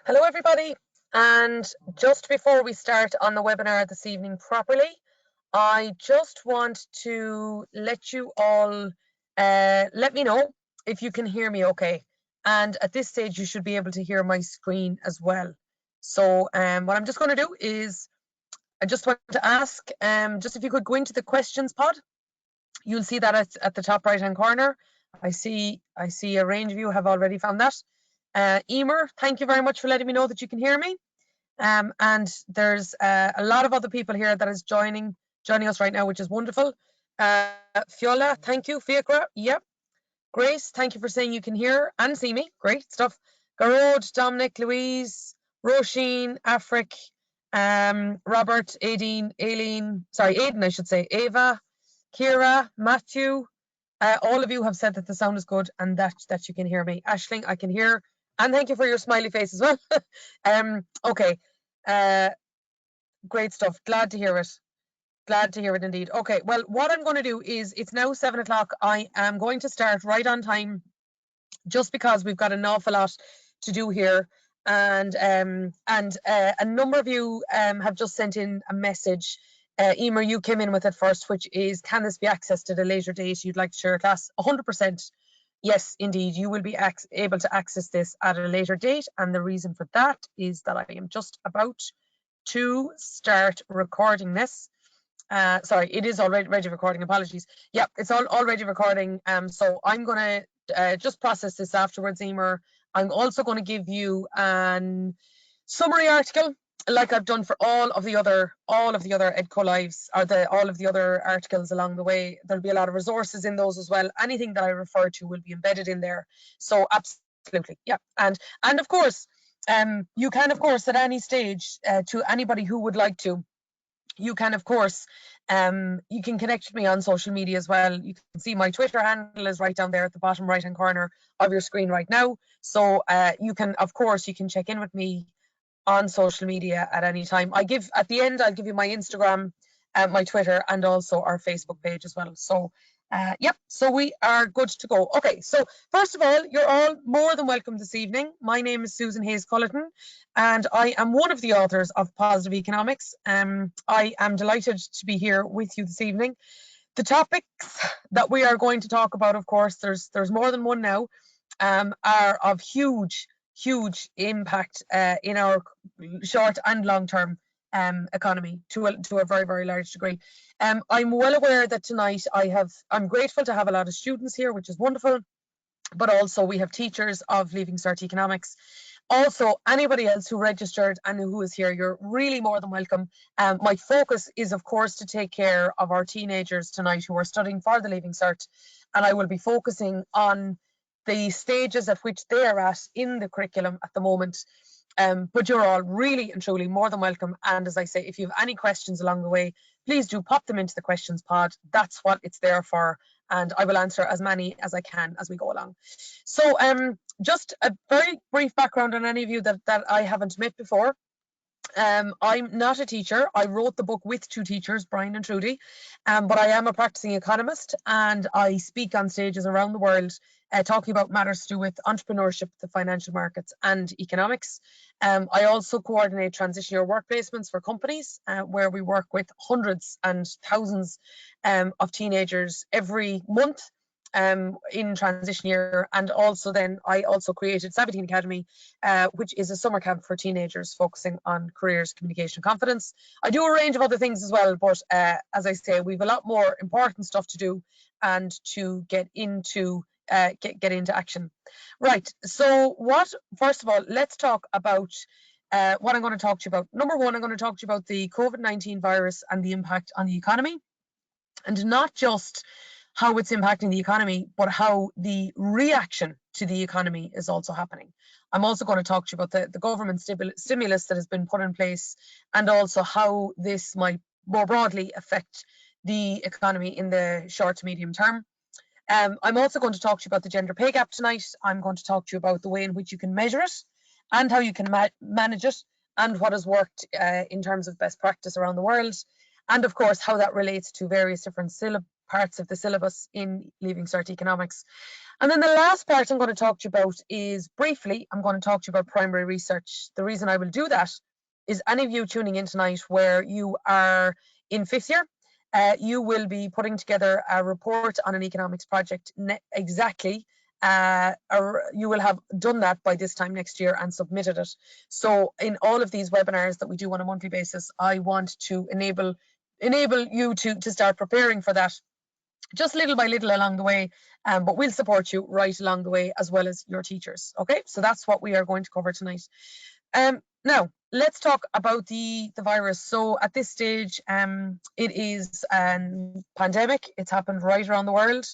Hello everybody, and just before we start on the webinar this evening properly, I just want to let you all let me know if you can hear me okay, and at this stage you should be able to hear my screen as well. So what I'm just going to do is I just want to ask just if you could go into the questions pod. You'll see that at the top right hand corner. I see a range of you have already found that. Emer, thank you very much for letting me know that you can hear me. And there's a lot of other people here that is joining us right now, which is wonderful. Fiola, thank you. Fiacra, yep. Grace, thank you for saying you can hear and see me. Great stuff. Garode, Dominic, Louise, Roisin, Afric, Robert, Aideen, Aileen, sorry, Aiden, I should say, Ava, Kira, Matthew. All of you have said that the sound is good and that you can hear me. Aisling, I can hear. And thank you for your smiley face as well. Okay, great stuff. Glad to hear it. Glad to hear it indeed. Okay, well, what I'm going to do is, it's now 7 o'clock. I am going to start right on time, just because we've got an awful lot to do here. And a number of you have just sent in a message. Emer, you came in with it first, which is, can this be accessed at a later date? You'd like to share a class? 100%. Yes, indeed, you will be able to access this at a later date. And the reason for that is that I am just about to start recording this. Sorry, it is already recording. Apologies. Yeah, it's already recording. So I'm going to just process this afterwards, Emer. I'm also going to give you an summary article, like I've done for all of the other Edco lives, or all of the other articles along the way. There'll be a lot of resources in those as well. Anything that I refer to will be embedded in there. So absolutely, yeah. And of course, you can, of course, at any stage, to anybody who would like to, you can, of course, you can connect with me on social media as well. You can see my Twitter handle is right down there at the bottom right hand corner of your screen right now. So you can, of course, you can check in with me on social media at any time. At the end, I'll give you my Instagram, my Twitter, and also our Facebook page as well. So yep, so we are good to go. Okay, so first of all, you're all more than welcome this evening. My name is Susan HayesCulleton, and I am one of the authors of Positive Economics. I am delighted to be here with you this evening. The topics that we are going to talk about, of course, there's more than one now, are of huge impact in our short and long-term economy to a very, very large degree. I'm well aware that tonight I'm grateful to have a lot of students here, which is wonderful, but also we have teachers of Leaving Cert Economics. Also, anybody else who registered and who is here, you're really more than welcome. My focus is, of course, to take care of our teenagers tonight who are studying for the Leaving Cert, and I will be focusing on the stages at which they are at in the curriculum at the moment. But you're all really and truly more than welcome. And as I say, if you have any questions along the way, please do pop them into the questions pod. That's what it's there for. And I will answer as many as I can as we go along. So just a very brief background on any of you that I haven't met before. I'm not a teacher. I wrote the book with two teachers, Brian and Trudy, but I am a practicing economist, and I speak on stages around the world talking about matters to do with entrepreneurship, the financial markets, and economics. I also coordinate transition year work placements for companies, where we work with hundreds and thousands of teenagers every month in transition year. And also then I also created 17 Academy, which is a summer camp for teenagers focusing on careers, communication, confidence. I do a range of other things as well, but as I say, we've a lot more important stuff to do and to get into action. Right, so first of all, let's talk about what I'm going to talk to you about. Number one, I'm going to talk to you about the COVID-19 virus and the impact on the economy, and not just how it's impacting the economy, but how the reaction to the economy is also happening. I'm also going to talk to you about the government stimulus that has been put in place, and also how this might more broadly affect the economy in the short to medium term. I'm also going to talk to you about the gender pay gap tonight. I'm going to talk to you about the way in which you can measure it and how you can manage it, and what has worked in terms of best practice around the world, and of course how that relates to various different parts of the syllabus in Leaving Cert Economics. And then the last part I'm going to talk to you about is, briefly, I'm going to talk to you about primary research. The reason I will do that is any of you tuning in tonight where you are in 5th year, you will be putting together a report on an economics project exactly. You will have done that by this time next year and submitted it. So in all of these webinars that we do on a monthly basis, I want to enable you to start preparing for that, just little by little along the way, but we'll support you right along the way, as well as your teachers. Okay, so that's what we are going to cover tonight. Now, let's talk about the virus. So at this stage, it is a pandemic. It's happened right around the world,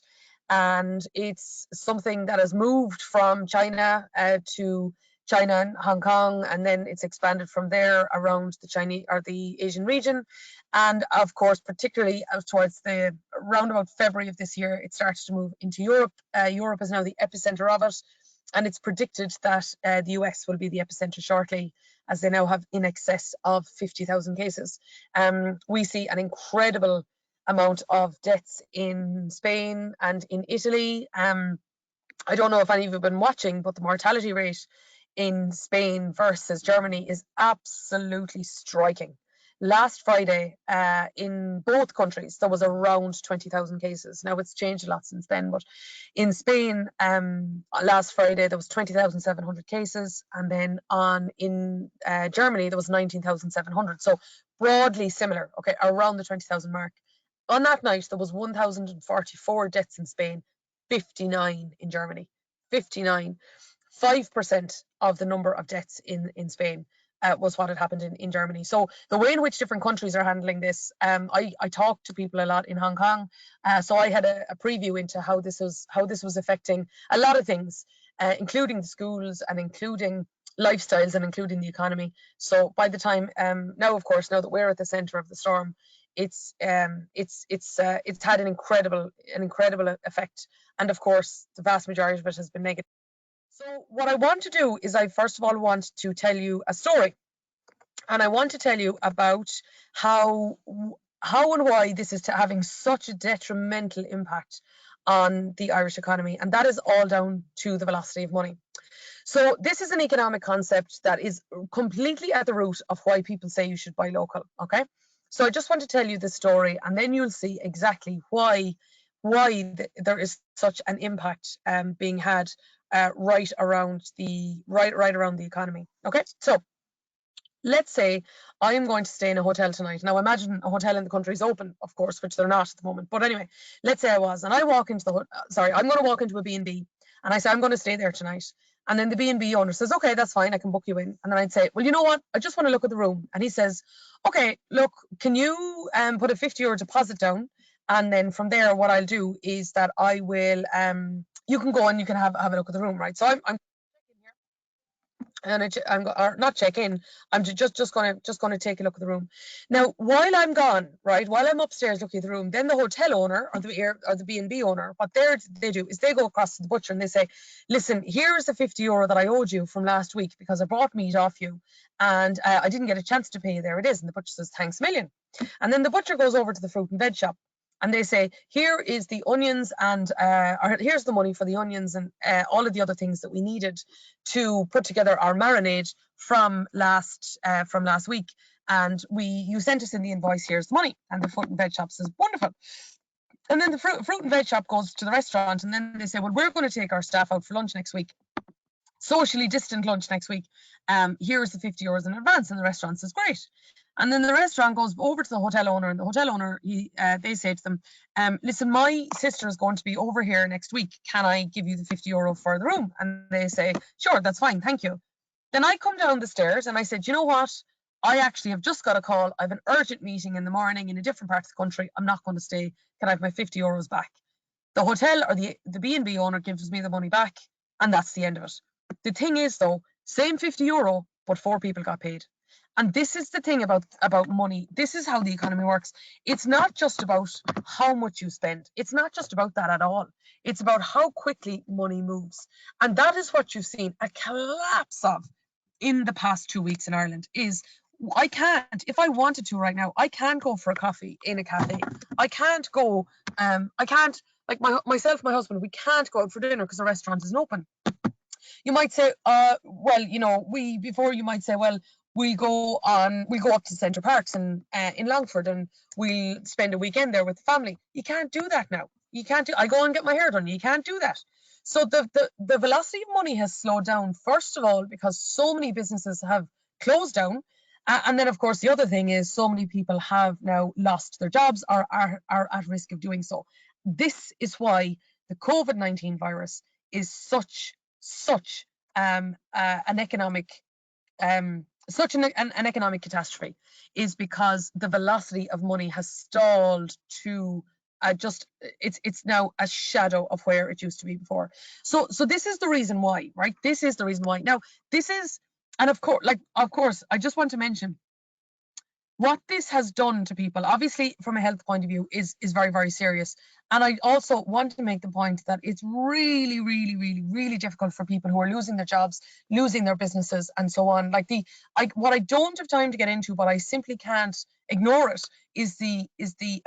and it's something that has moved from China to China and Hong Kong, and then it's expanded from there around the Chinese or the Asian region. And of course, particularly towards the around about February of this year, it started to move into Europe. Europe is now the epicenter of it, and it's predicted that the US will be the epicenter shortly, as they now have in excess of 50,000 cases. We see an incredible amount of deaths in Spain and in Italy. I don't know if any of you have been watching, but the mortality rate in Spain versus Germany is absolutely striking. Last Friday, in both countries, there was around 20,000 cases. Now, it's changed a lot since then, but in Spain, last Friday, there was 20,700 cases, and then in Germany, there was 19,700. So broadly similar, okay, around the 20,000 mark. On that night, there was 1,044 deaths in Spain, 59 in Germany, 59. 5% of the number of deaths in Spain was what had happened in Germany. So the way in which different countries are handling this, I talked to people a lot in Hong Kong, so I had a preview into how this was affecting a lot of things, including the schools and including lifestyles and including the economy. So by the time now, of course, now that we're at the center of the storm, it's had an incredible effect, and of course the vast majority of it has been negative. So what I want to do is I first of all want to tell you a story, and I want to tell you about how and why this is having such a detrimental impact on the Irish economy, and that is all down to the velocity of money. So this is an economic concept that is completely at the root of why people say you should buy local, okay? So I just want to tell you this story, and then you'll see exactly why there is such an impact being had right around the economy. Okay, so let's say I am going to stay in a hotel tonight. Now imagine a hotel in the country is open, of course, which they're not at the moment. But anyway, let's say I was, and I walk into I'm going to walk into a B&B, and I say I'm going to stay there tonight. And then the B&B owner says, okay, that's fine, I can book you in. And then I'd say, well, you know what? I just want to look at the room. And he says, okay, look, can you put a €50 deposit down? And then from there, what I'll do is that I will, you can go and you can have a look at the room, right? So I'm and I'm not check in. I'm just going to take a look at the room. Now, while I'm gone, right, while I'm upstairs looking at the room, then the hotel owner or the B&B owner, what they do is they go across to the butcher and they say, listen, here's the €50 that I owed you from last week because I bought meat off you and I didn't get a chance to pay you. There it is. And the butcher says, thanks a million. And then the butcher goes over to the fruit and veg shop, and they say, here is the onions and or here's the money for the onions and all of the other things that we needed to put together our marinade from last week. And you sent us in the invoice, here's the money. And the fruit and veg shop says, wonderful. And then the fruit and veg shop goes to the restaurant, and then they say, well, we're going to take our staff out for lunch next week. Socially distant lunch next week. Here's the €50 in advance. And the restaurant says, great. And then the restaurant goes over to the hotel owner, and the hotel owner, they say to them, listen, my sister is going to be over here next week. Can I give you the €50 for the room? And they say, sure, that's fine, thank you. Then I come down the stairs and I said, you know what? I actually have just got a call. I have an urgent meeting in the morning in a different part of the country. I'm not going to stay. Can I have my €50 back? The hotel or the B&B owner gives me the money back, and that's the end of it. The thing is, though, same €50, but 4 people got paid. And this is the thing about money. This is how the economy works. It's not just about how much you spend. It's not just about that at all. It's about how quickly money moves. And that is what you've seen a collapse of in the past 2 weeks in Ireland. Is I can't, if I wanted to right now, I can't go for a coffee in a cafe. I can't go, I can't like myself, my husband, we can't go out for dinner because the restaurant isn't open. You might say, well, you know, you might say, well, we'll go up to Centre Parks in Longford and we'll spend a weekend there with the family. You can't do that now. You can't do, I go and get my hair done. You can't do that. So the velocity of money has slowed down, first of all, because so many businesses have closed down. And then, of course, the other thing is so many people have now lost their jobs or are at risk of doing so. This is why the COVID-19 virus is such an economic catastrophe, is because the velocity of money has stalled to it's now a shadow of where it used to be before. So this is the reason why, right? This is the reason why. Now, this is, and of course, I just want to mention what this has done to people, obviously from a health point of view, is very, very serious. And I also want to make the point that it's really, really, really, really difficult for people who are losing their jobs, losing their businesses, and so on. Like what I don't have time to get into, but I simply can't ignore it, is the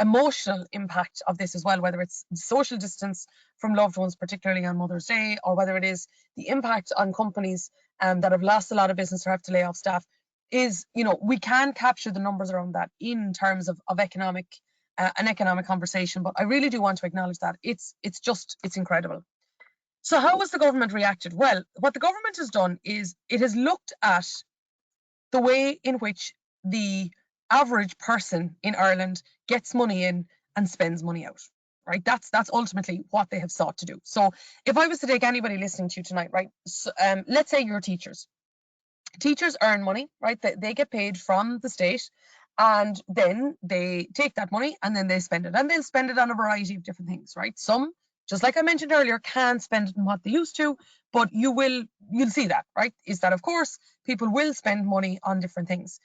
emotional impact of this as well, whether it's social distance from loved ones, particularly on Mother's Day, or whether it is the impact on companies that have lost a lot of business or have to lay off staff. Is, you know, we can capture the numbers around that in terms of economic an economic conversation, but I really do want to acknowledge that it's incredible. So how has the government reacted? Well, what the government has done is it has looked at the way in which the average person in Ireland gets money in and spends money out, right? That's ultimately what they have sought to do. So if I was to take anybody listening to you tonight, right, so, let's say you're teachers. Teachers earn money, right? They get paid from the state, and then they take that money and then they spend it, and they'll spend it on a variety of different things, right? Some, just like I mentioned earlier, can spend it on what they used to, but you'll see that, right? Is that, of course, people will spend money on different things.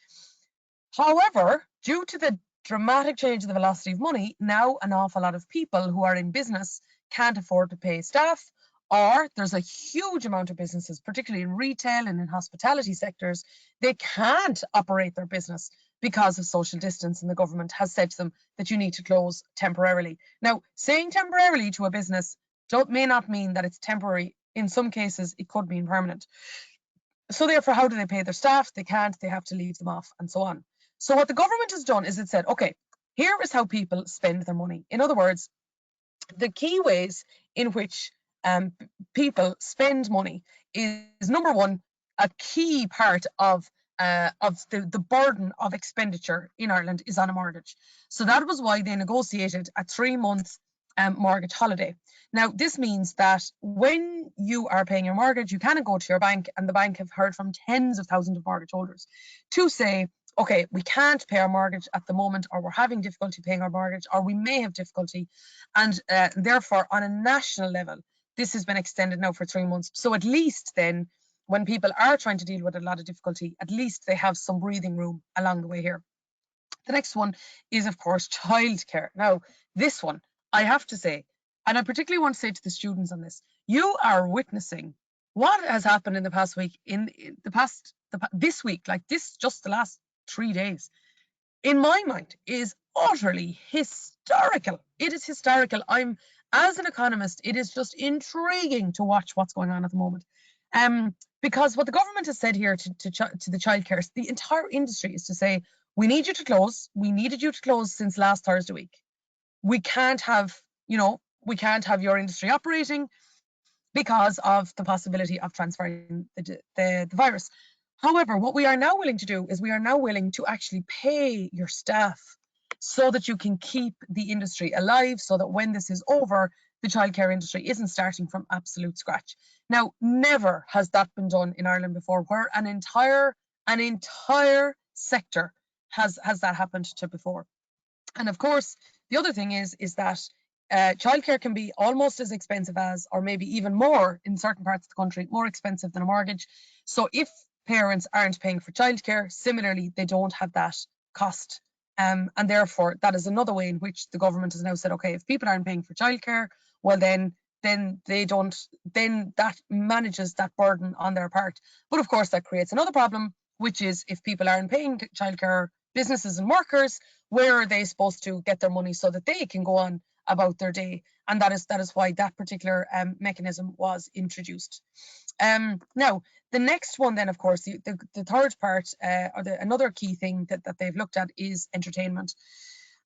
However, due to the dramatic change in the velocity of money, now an awful lot of people who are in business can't afford to pay staff, or there's a huge amount of businesses, particularly in retail and in hospitality sectors, they can't operate their business because of social distance, and the government has said to them that you need to close temporarily. Now, saying temporarily to a business may not mean that it's temporary. In some cases, it could mean permanent. So therefore, how do they pay their staff? They can't, they have to leave them off, and so on. So what the government has done is it said, okay, here is how people spend their money. In other words, the key ways in which people spend money is, number one, a key part of the burden of expenditure in Ireland is on a mortgage. So that was why they negotiated a 3-month mortgage holiday. Now, this means that when you are paying your mortgage, you can go to your bank, and the bank have heard from tens of thousands of mortgage holders to say, okay, we can't pay our mortgage at the moment, or we're having difficulty paying our mortgage, or we may have difficulty. And therefore, on a national level, this has been extended now for 3 months. So at least then, when people are trying to deal with a lot of difficulty, at least they have some breathing room along the way here. The next one is, of course, childcare. Now, this one, I have to say, and I particularly want to say to the students on this, you are witnessing what has happened in the past week, this week, like this, just the last 3 days, in my mind, is utterly historical. It is historical. As an economist, it is just intriguing to watch what's going on at the moment. Because what the government has said here to the childcare, the entire industry, is to say, we need you to close. We needed you to close since last Thursday week. We can't have your industry operating because of the possibility of transferring the virus. However, what we are now willing to do is we are now willing to actually pay your staff so that you can keep the industry alive, so that when this is over, the childcare industry isn't starting from absolute scratch. Now, never has that been done in Ireland before, where an entire sector has that happened to before. And of course, the other thing is that childcare can be almost as expensive as, or maybe even more in certain parts of the country, more expensive than a mortgage. So if parents aren't paying for childcare, similarly, they don't have that cost. And therefore, that is another way in which the government has now said, okay, if people aren't paying for childcare, well, then that manages that burden on their part. But of course, that creates another problem, which is if people aren't paying childcare, businesses and workers, where are they supposed to get their money so that they can go on about their day, and that is why that particular mechanism was introduced. Now, the next one then, of course, the third part, or another key thing that they've looked at is entertainment.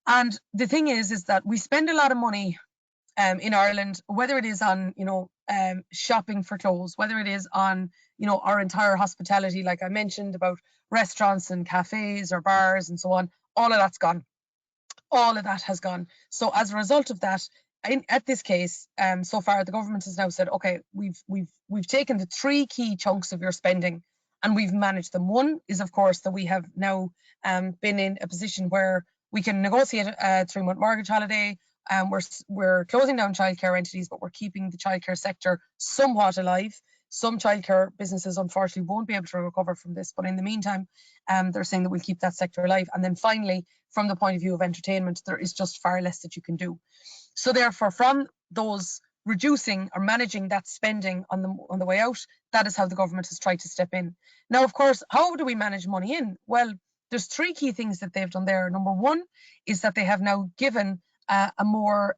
And the thing is that we spend a lot of money in Ireland, whether it is on, shopping for clothes, whether it is on, our entire hospitality, like I mentioned about restaurants and cafes or bars and so on, all of that's gone. All of that has gone. So as a result of that, at this case, so far the government has now said, okay, we've taken the three key chunks of your spending and we've managed them. One is, of course, that we have now been in a position where we can negotiate a 3-month mortgage holiday. We're closing down childcare entities, but we're keeping the childcare sector somewhat alive. Some childcare businesses, unfortunately, won't be able to recover from this, but in the meantime, they're saying that we'll keep that sector alive. And then finally, from the point of view of entertainment, there is just far less that you can do. So therefore, from those reducing or managing that spending on the way out, that is how the government has tried to step in. Now, of course, how do we manage money in? Well, there's three key things that they've done there. Number one is that they have now given a more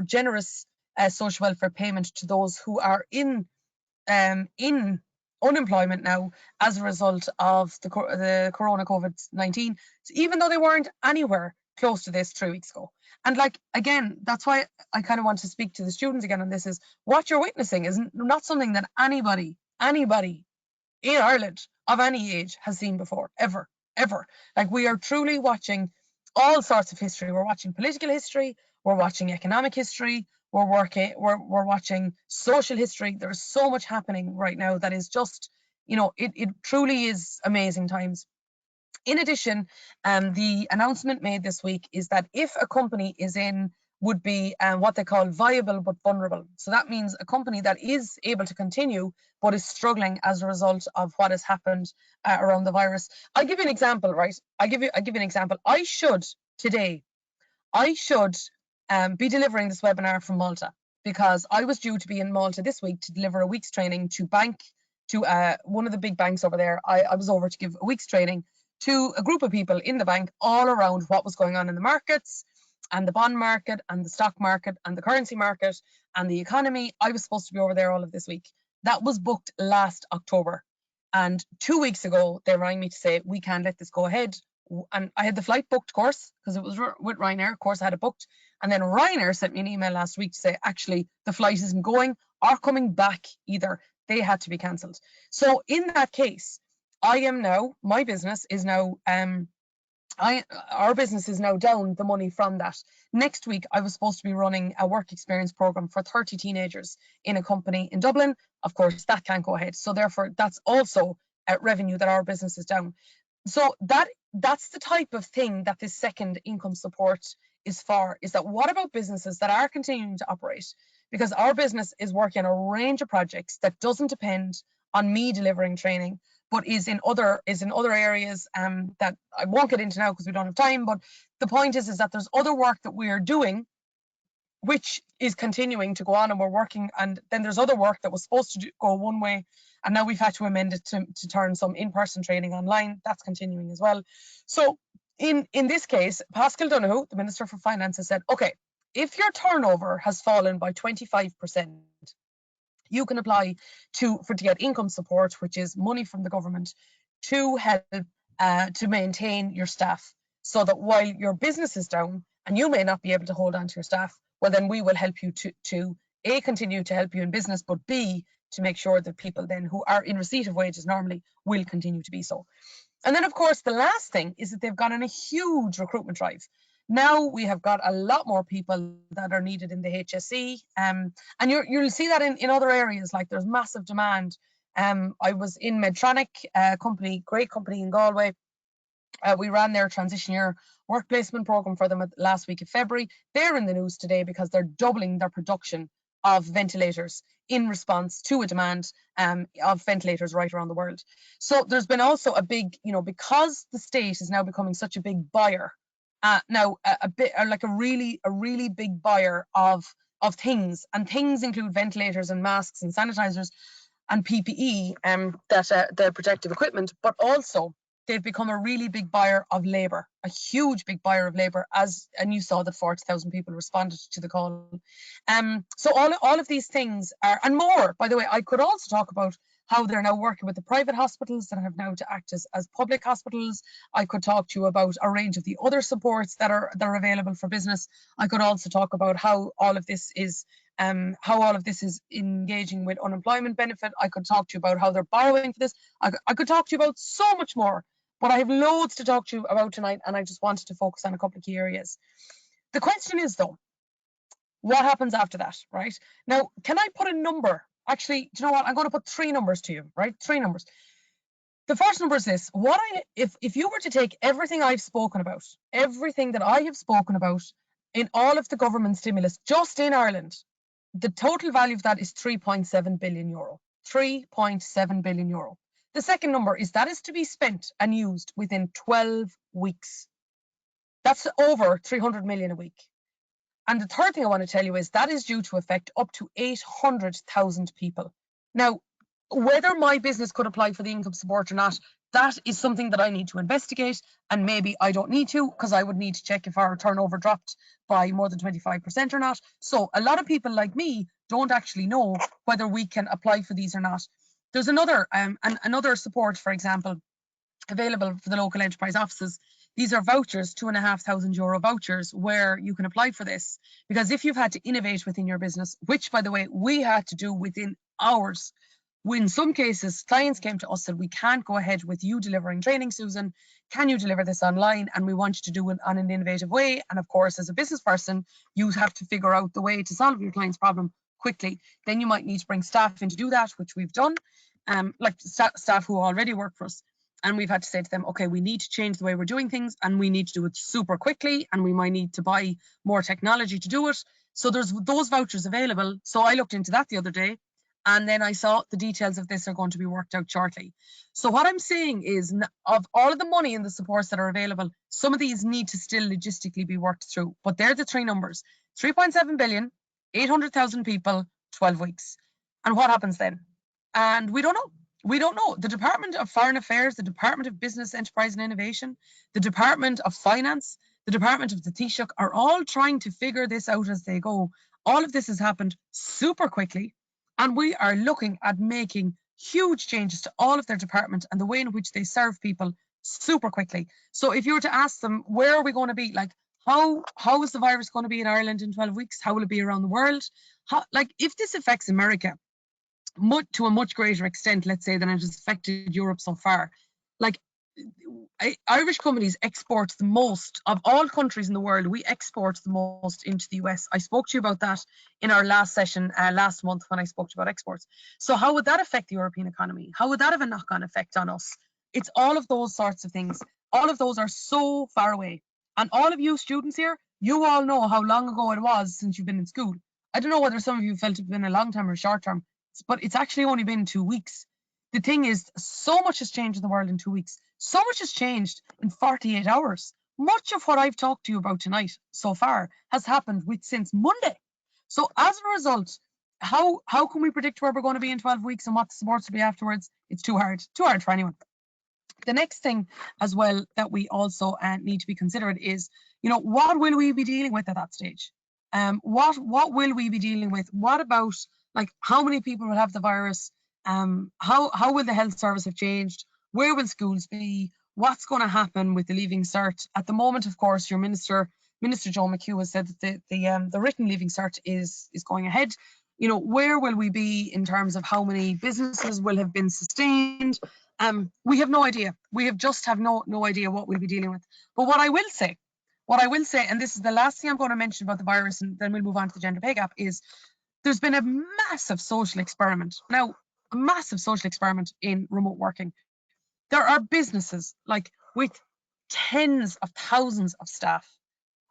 generous social welfare payment to those who are in unemployment now as a result of the corona COVID-19, so even though they weren't anywhere close to this 3 weeks ago. And like, again, that's why I kind of want to speak to the students again on this, is what you're witnessing is not something that anybody in Ireland of any age has seen before, ever. Like, we are truly watching all sorts of history. We're watching political history, we're watching economic history, we're watching social history. There's so much happening right now that is just, it truly is amazing times. In addition, the announcement made this week is that if a company would be what they call viable but vulnerable. So that means a company that is able to continue but is struggling as a result of what has happened around the virus. I'll give you an example, right? I'll give you an example. I should be delivering this webinar from Malta, because I was due to be in Malta this week to deliver a week's training to one of the big banks over there. I was over to give a week's training to a group of people in the bank all around what was going on in the markets and the bond market and the stock market and the currency market and the economy. I was supposed to be over there all of this week. That was booked last October. And 2 weeks ago, they rang me to say, we can't let this go ahead. And I had the flight booked, of course, because it was with Ryanair. Of course, I had it booked. And then Ryanair sent me an email last week to say, actually, the flight isn't going or coming back either. They had to be cancelled. So in that case, my business is now, our business is now down the money from that. Next week, I was supposed to be running a work experience program for 30 teenagers in a company in Dublin. Of course, that can't go ahead. So therefore, that's also revenue that our business is down. So that's the type of thing that this second income support is for, is that what about businesses that are continuing to operate? Because our business is working on a range of projects that doesn't depend on me delivering training, but is in other areas that I won't get into now because we don't have time. But the point is that there's other work that we are doing which is continuing to go on, and we're working, and then there's other work that was supposed to go one way, and now we've had to amend it to turn some in-person training online. That's continuing as well. So in this case, Paschal Donohoe, the Minister for Finance, has said, okay, if your turnover has fallen by 25%, you can apply to get income support, which is money from the government to help to maintain your staff, so that while your business is down and you may not be able to hold on to your staff, well, then we will help you to A, continue to help you in business, but B, to make sure that people then who are in receipt of wages normally will continue to be so. And then, of course, the last thing is that they've gone on a huge recruitment drive. Now we have got a lot more people that are needed in the HSE, and you'll see that in other areas, like there's massive demand. I was in Medtronic, great company in Galway. We ran their transition year work placement program for them last week of February. They're in the news today because they're doubling their production of ventilators in response to a demand of ventilators right around the world. So there's been also a big, because the state is now becoming such a big buyer, like a really big buyer of things, and things include ventilators and masks and sanitizers and PPE, the protective equipment, but also they've become a really big buyer of labour, a huge big buyer of labour, and you saw that 40,000 people responded to the call. So all of these things are, and more, by the way. I could also talk about how they're now working with the private hospitals that have now to act as public hospitals. I could talk to you about a range of the other supports that are available for business. I could also talk about how all of this is engaging with unemployment benefit. I could talk to you about how they're borrowing for this. I could talk to you about so much more, but I have loads to talk to you about tonight, and I just wanted to focus on a couple of key areas. The question is, though, what happens after that, right? Now, can I put a number? Actually, do you know what? I'm going to put 3 numbers to you, right? 3 numbers. The first number is this. If you were to take everything I've spoken about, everything that I have spoken about in all of the government stimulus just in Ireland, the total value of that is 3.7 billion euro. 3.7 billion euro. The second number is that is to be spent and used within 12 weeks. That's over 300 million a week. And the third thing I want to tell you is that is due to affect up to 800,000 people. Now, whether my business could apply for the income support or not, that is something that I need to investigate, and maybe I don't need to, because I would need to check if our turnover dropped by more than 25% or not. So a lot of people like me don't actually know whether we can apply for these or not. There's another support, for example, available for the local enterprise offices. These are vouchers, €2,500 vouchers, where you can apply for this. Because if you've had to innovate within your business, which, by the way, we had to do within hours. In some cases, clients came to us and said, we can't go ahead with you delivering training, Susan. Can you deliver this online? And we want you to do it on an innovative way. And of course, as a business person, you have to figure out the way to solve your client's problem quickly. Then you might need to bring staff in to do that, which we've done, like staff who already work for us. And we've had to say to them, okay, we need to change the way we're doing things, and we need to do it super quickly, and we might need to buy more technology to do it. So there's those vouchers available. So I looked into that the other day, and then I saw the details of this are going to be worked out shortly. So what I'm saying is, of all of the money and the supports that are available, some of these need to still logistically be worked through. But they're the 3 numbers: 3.7 billion, 800,000 people, 12 weeks. And what happens then? And we don't know. We don't know. The Department of Foreign Affairs, the Department of Business, Enterprise and Innovation, the Department of Finance, the Department of the Taoiseach are all trying to figure this out as they go. All of this has happened super quickly, and we are looking at making huge changes to all of their department and the way in which they serve people super quickly. So if you were to ask them, where are we going to be? Like, how is the virus going to be in Ireland in 12 weeks? How will it be around the world? If this affects America, to a much greater extent, let's say, than it has affected Europe so far. Like, Irish companies export the most of all countries in the world. We export the most into the US. I spoke to you about that in our last session last month when I spoke to you about exports. So how would that affect the European economy? How would that have a knock-on effect on us? It's all of those sorts of things. All of those are so far away. And all of you students here, you all know how long ago it was since you've been in school. I don't know whether some of you felt it's been a long time or short term, but it's actually only been 2 weeks. The thing is, so much has changed in the world in 2 weeks. So much has changed in 48 hours. Much of what I've talked to you about tonight so far has happened since Monday. So as a result, how can we predict where we're going to be in 12 weeks and what the supports will be afterwards? It's too hard for anyone. The next thing as well that we also need to be considered is, what will we be dealing with at that stage? What will we be dealing with? What about, how many people will have the virus? How will the health service have changed? Where will schools be? What's going to happen with the Leaving Cert? At the moment, of course, your Minister Joe McHugh has said that the written Leaving Cert is going ahead. Where will we be in terms of how many businesses will have been sustained? We have no idea. We have no idea what we'll be dealing with. But what I will say, and this is the last thing I'm going to mention about the virus, and then we'll move on to the gender pay gap, is there's been a massive social experiment. Now, a massive social experiment in remote working. There are businesses with tens of thousands of staff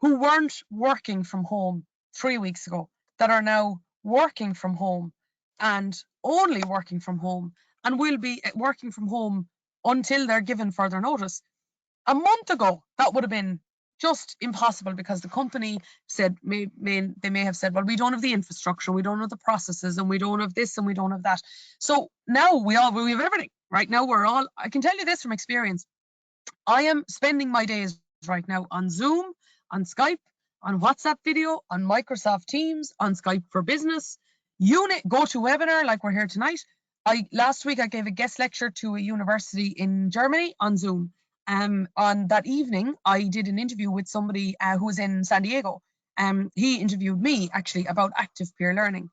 who weren't working from home 3 weeks ago that are now working from home and only working from home and will be working from home until they're given further notice. A month ago, that would have been just impossible because the company said, they may have said, well, we don't have the infrastructure, we don't have the processes, and we don't have this and we don't have that. So now we have everything. Right now I can tell you this from experience. I am spending my days right now on Zoom, on Skype, on WhatsApp video, on Microsoft Teams, on Skype for Business, go to webinar like we're here tonight. Last week I gave a guest lecture to a university in Germany on Zoom. On that evening, I did an interview with somebody who was in San Diego. He interviewed me actually about active peer learning.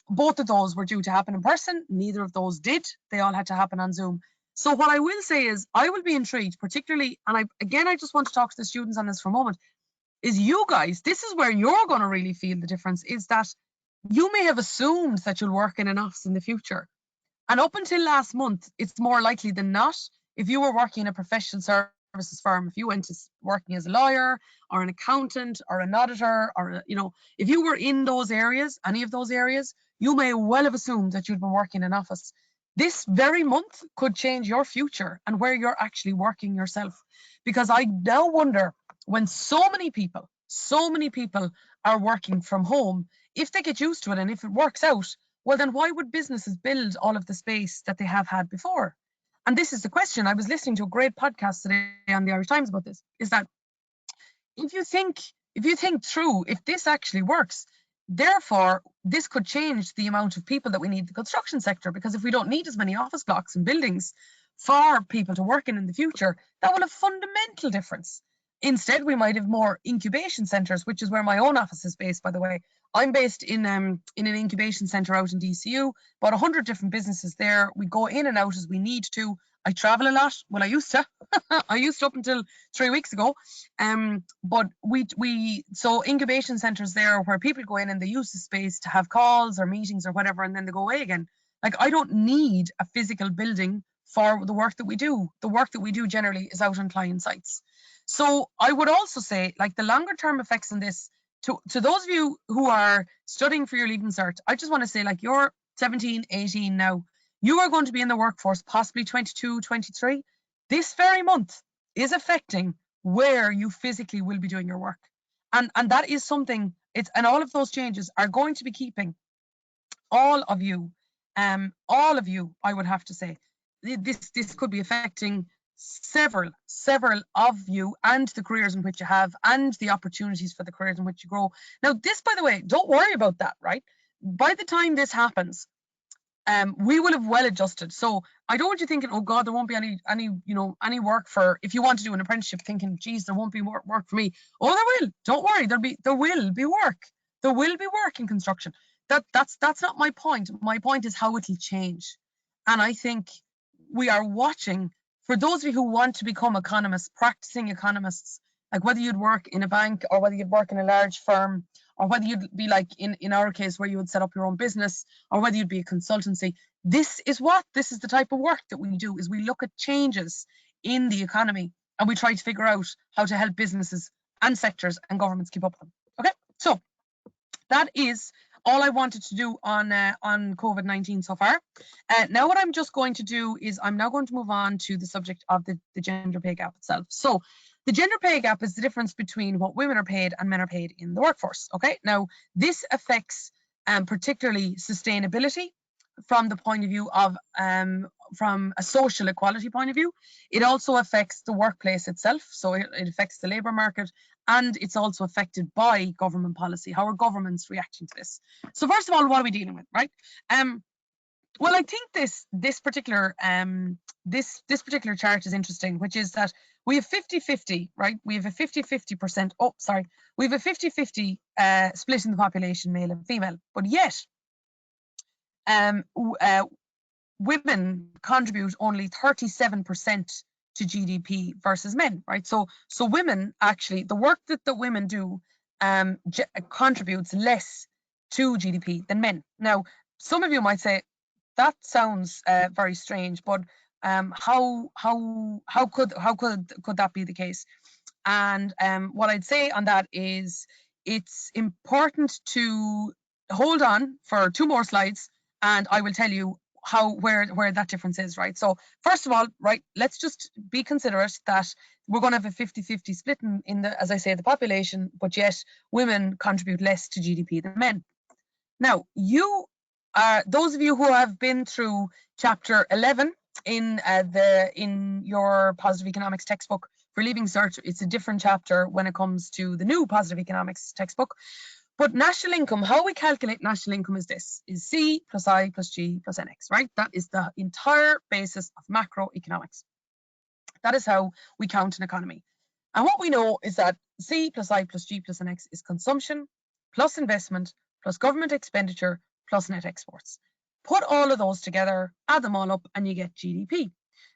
Both of those were due to happen in person. Neither of those did. They all had to happen on Zoom. So what I will say is I will be intrigued, particularly, and I just want to talk to the students on this for a moment, is you guys, this is where you're going to really feel the difference, is that you may have assumed that you'll work in an office in the future. And up until last month, it's more likely than not, if you were working in a professional services firm, if you went to working as a lawyer or an accountant or an auditor, or, if you were in those areas, any of those areas, you may well have assumed that you'd been working in an office. This very month could change your future and where you're actually working yourself. Because I now wonder, when so many people are working from home, if they get used to it and if it works out, well, then why would businesses build all of the space that they have had before? And this is the question. I was listening to a great podcast today on the Irish Times about this, is that if you think through, if this actually works, therefore, this could change the amount of people that we need in the construction sector, because if we don't need as many office blocks and buildings for people to work in the future, that will have fundamental difference. Instead, we might have more incubation centres, which is where my own office is based, by the way. I'm based in an incubation centre out in DCU, about 100 different businesses there. We go in and out as we need to. I travel a lot. Well, I used to. I used to up until 3 weeks ago. But so incubation centres there where people go in and they use the space to have calls or meetings or whatever, and then they go away again. Like, I don't need a physical building for the work that we do. The work that we do generally is out on client sites. So I would also say, like, the longer term effects on this, to those of you who are studying for your Leaving Cert, I just want to say, like, you're 17, 18 now. You are going to be in the workforce, possibly 22, 23. This very month is affecting where you physically will be doing your work. And that is something, and all of those changes are going to be keeping all of you, I would have to say, this could be affecting several of you and the careers in which you have and the opportunities for the careers in which you grow. Now, this, by the way, don't worry about that, right? By the time this happens, we will have well adjusted. So I don't want you thinking, oh God, there won't be any work for, if you want to do an apprenticeship, thinking, geez, there won't be work for me. Oh, there will. Don't worry, there will be work. There will be work in construction. That's not my point. My point is how it'll change. And I think we are watching, for those of you who want to become economists, practicing economists, like whether you'd work in a bank or whether you'd work in a large firm, or whether you'd be like in our case where you would set up your own business, or whether you'd be a consultancy, this is the type of work that we do, is we look at changes in the economy and we try to figure out how to help businesses and sectors and governments keep up with them. Okay, so that is all I wanted to do on COVID-19 so far. Now what I'm just going to do is I'm now going to move on to the subject of the gender pay gap itself. So the gender pay gap is the difference between what women are paid and men are paid in the workforce. Okay, now this affects particularly sustainability from the point of view of from a social equality point of view. It also affects the workplace itself, so it affects the labour market, and it's also affected by government policy. How are governments reacting to this? So first of all, what are we dealing with, right? Well, I think this particular chart is interesting, which is that we have 50-50, right? We have a 50-50%. Oh, sorry, we have a 50-50 split in the population, male and female, but yet women contribute only 37% to GDP versus men, right? So women, actually, the work that the women do contributes less to GDP than men. Now, some of you might say that sounds very strange, but how could that be the case? And what I'd say on that is it's important to hold on for 2 more slides, and I will tell you where that difference is, right? So first of all, right, let's just be considerate that we're going to have a 50-50 split in the, as I say, the population, but yet women contribute less to GDP than men. Now, those of you who have been through chapter 11 in your positive economics textbook for Leaving Cert. It's a different chapter when it comes to the new positive economics textbook. But national income, how we calculate national income is this, is C plus I plus G plus NX, right? That is the entire basis of macroeconomics. That is how we count an economy. And what we know is that C plus I plus G plus NX is consumption plus investment plus government expenditure plus net exports. Put all of those together, add them all up, and you get GDP.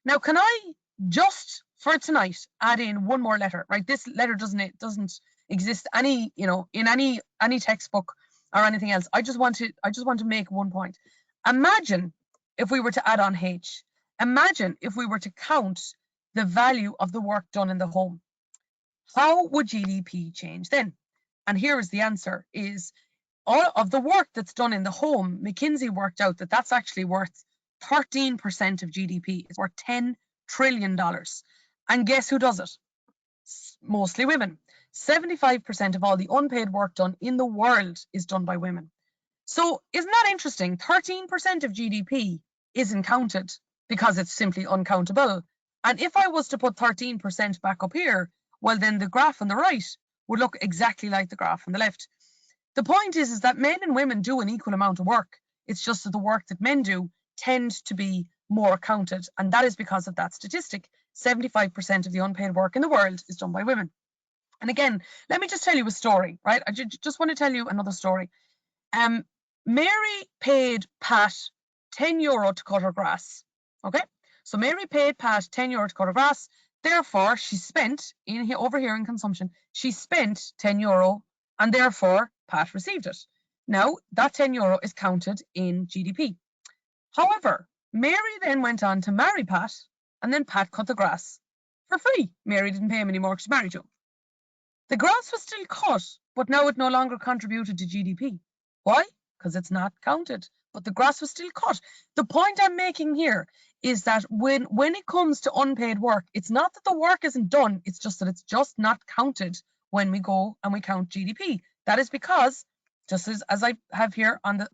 Now, can I just for tonight add in one more letter, right? This letter doesn't exist in any textbook or anything else. I just want to make one point. Imagine if we were to add on H. Imagine if we were to count the value of the work done in the home. How would GDP change then? And here is the answer, is all of the work that's done in the home. McKinsey worked out that that's actually worth 13% of GDP. It's worth $10 trillion. And guess who does it? Mostly women. 75% of all the unpaid work done in the world is done by women. So isn't that interesting? 13% of GDP isn't counted because it's simply uncountable. And if I was to put 13% back up here, well, then the graph on the right would look exactly like the graph on the left. The point is that men and women do an equal amount of work. It's just that the work that men do tends to be more counted. And that is because of that statistic. 75% of the unpaid work in the world is done by women. And again, let me just tell you a story, right? I just want to tell you another story. Mary paid Pat €10 to cut her grass. Okay, so Mary paid Pat €10 to cut her grass. Therefore, she spent over here in consumption. She spent €10, and therefore Pat received it. Now that €10 is counted in GDP. However, Mary then went on to marry Pat, and then Pat cut the grass for free. Mary didn't pay him any more because she married him. The grass was still cut, but now it no longer contributed to GDP. Why? Because it's not counted, but the grass was still cut. The point I'm making here is that when it comes to unpaid work, it's not that the work isn't done, it's just that it's just not counted when we go and we count GDP. That is because, just as I have here on the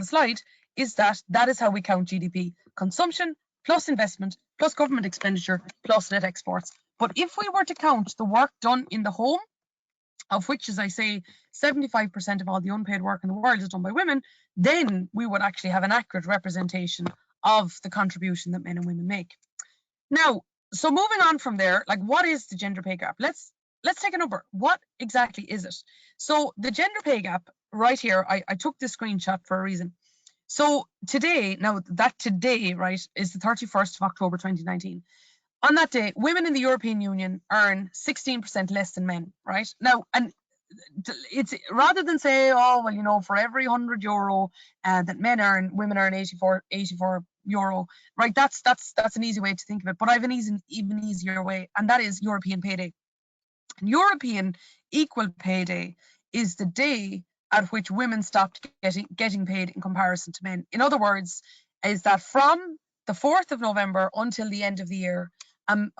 slide, is that is how we count GDP. Consumption plus investment plus government expenditure plus net exports. But if we were to count the work done in the home, of which, as I say, 75% of all the unpaid work in the world is done by women, then we would actually have an accurate representation of the contribution that men and women make. Now, so moving on from there, like, what is the gender pay gap? Let's take a number. What exactly is it? So the gender pay gap right here, I took this screenshot for a reason. So today, right, is the 31st of October 2019. On that day, women in the European Union earn 16% less than men, right? Now, and it's rather than say, oh, well, you know, for every €100 that men earn, women earn 84 euro, right? That's an easy way to think of it. But I have an even easier way, and that is European Pay Day. And European Equal Pay Day is the day at which women stopped getting paid in comparison to men. In other words, is that from the 4th of November until the end of the year,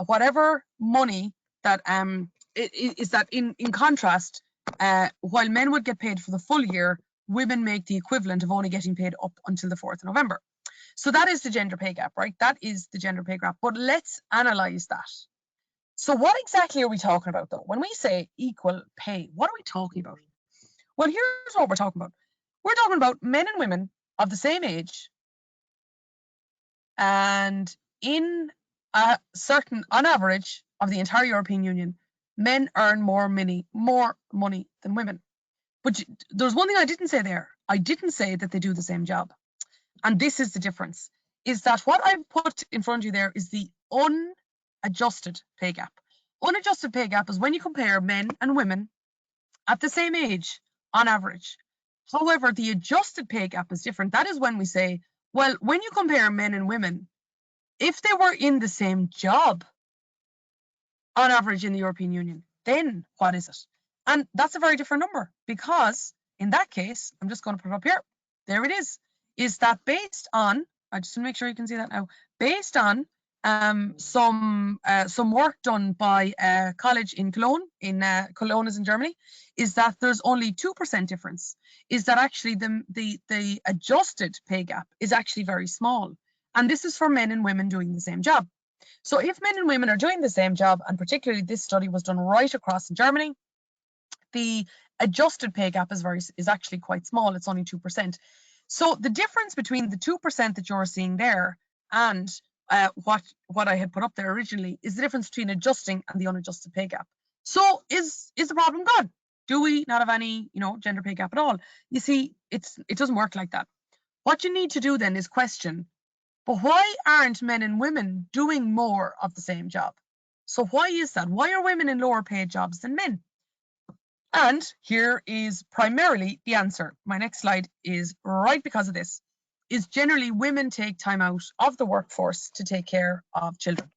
whatever money that is that in contrast, while men would get paid for the full year, women make the equivalent of only getting paid up until the 4th of November. So that is the gender pay gap, right? That is the gender pay gap. But let's analyze that. So what exactly are we talking about, though? When we say equal pay, what are we talking about? Well, here's what we're talking about. We're talking about men and women of the same age, and in a certain, on average, of the entire European Union, men earn more money than women. But there's one thing I didn't say there. I didn't say that they do the same job. And this is the difference, is that what I've put in front of you there is the unadjusted pay gap. Unadjusted pay gap is when you compare men and women at the same age on average. However, the adjusted pay gap is different. That is when we say, well, when you compare men and women, if they were in the same job on average in the European Union, then what is it? And that's a very different number, because in that case, I'm just going to put it up here. There it is that based on, I just want to make sure you can see that now, based on some work done by a college in Cologne, Cologne is in Germany, is that there's only 2% difference, is that actually the adjusted pay gap is actually very small. And this is for men and women doing the same job. So if men and women are doing the same job, and particularly this study was done right across in Germany, the adjusted pay gap is actually quite small. It's only 2%. So the difference between the 2% that you're seeing there and what I had put up there originally is the difference between adjusting and the unadjusted pay gap. So is the problem gone? Do we not have any, gender pay gap at all? You see, it doesn't work like that. What you need to do then is question, but why aren't men and women doing more of the same job? So why is that? Why are women in lower paid jobs than men? And here is primarily the answer. My next slide is right because of this, is generally women take time out of the workforce to take care of children.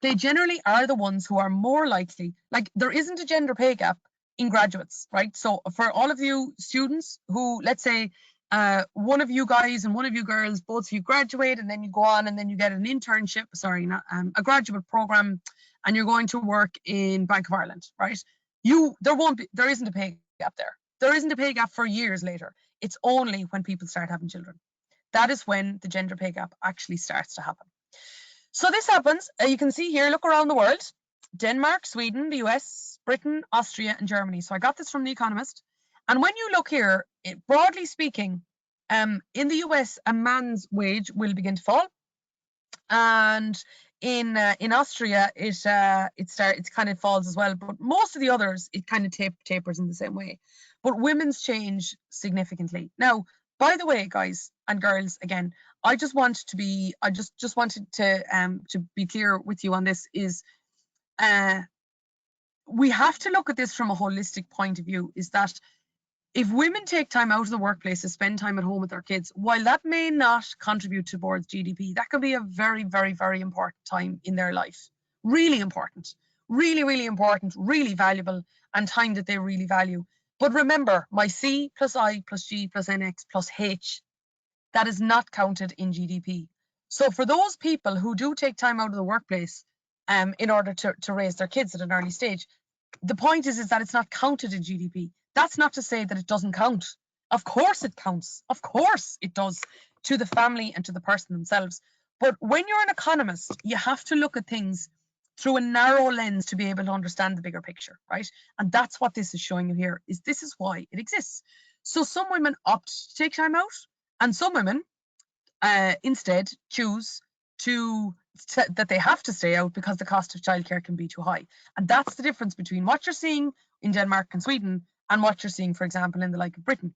They generally are the ones who are more likely, like there isn't a gender pay gap in graduates, right? So for all of you students who, let's say, one of you guys and one of you girls, both of you graduate and then you go on and then you get an internship, sorry, not a graduate program, and you're going to work in Bank of Ireland, right? There isn't a pay gap there. There isn't a pay gap for years later. It's only when people start having children. That is when the gender pay gap actually starts to happen. So this happens, you can see here, look around the world, Denmark, Sweden, the US, Britain, Austria, and Germany. So I got this from The Economist. And when you look here, broadly speaking, in the US, a man's wage will begin to fall. And in Austria, it kind of falls as well. But most of the others, it kind of tapers in the same way. But women's change significantly. Now, by the way, guys and girls, again, I just wanted to be clear with you on this is we have to look at this from a holistic point of view, is that if women take time out of the workplace to spend time at home with their kids, while that may not contribute towards GDP, that can be a very, very, very important time in their life. Really important, really, really important, really valuable, and time that they really value. But remember, my C plus I plus G plus NX plus H, that is not counted in GDP. So for those people who do take time out of the workplace in order to raise their kids at an early stage, the point is that it's not counted in GDP. That's not to say that it doesn't count. Of course it counts. Of course it does, to the family and to the person themselves. But when you're an economist, you have to look at things through a narrow lens to be able to understand the bigger picture, right? And that's what this is showing you here, is this is why it exists. So some women opt to take time out, and some women instead choose that they have to stay out because the cost of childcare can be too high. And that's the difference between what you're seeing in Denmark and Sweden and what you're seeing, for example, in the like of Britain,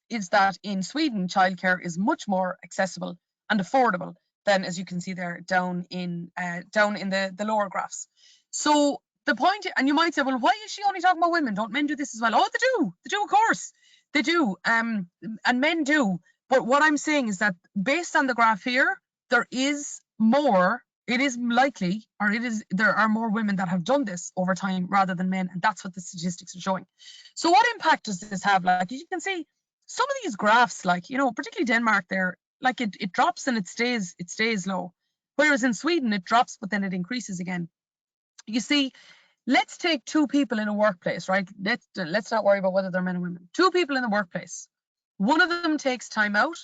is that in Sweden, childcare is much more accessible and affordable than, as you can see there, down in the lower graphs. So the point, and you might say, well, why is she only talking about women? Don't men do this as well? Oh, they do, of course, they do, and men do. But what I'm saying is that based on the graph here, there is more, it is likely, or there are more women that have done this over time rather than men, and that's what the statistics are showing. So what impact does this have? Like you can see, some of these graphs, like, particularly Denmark there, like it drops and it stays low. Whereas in Sweden, it drops, but then it increases again. You see, let's take two people in a workplace, right? Let's not worry about whether they're men or women. Two people in the workplace. One of them takes time out,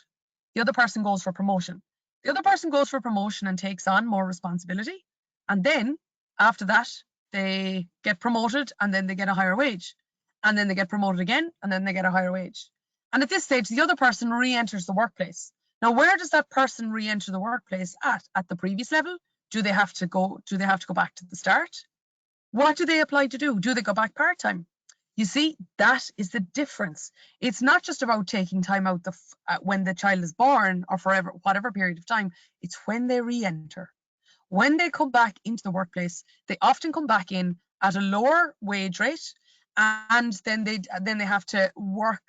the other person goes for promotion. The other person goes for promotion and takes on more responsibility. And then after that, they get promoted and then they get a higher wage. And then they get promoted again and then they get a higher wage. And at this stage, the other person re-enters the workplace. Now, where does that person re-enter the workplace at? At the previous level? Do they have to go back to the start? What do they apply to do? Do they go back part-time? You see, that is the difference. It's not just about taking time out when the child is born or forever, whatever period of time. It's when they re-enter. When they come back into the workplace, they often come back in at a lower wage rate, and then they have to work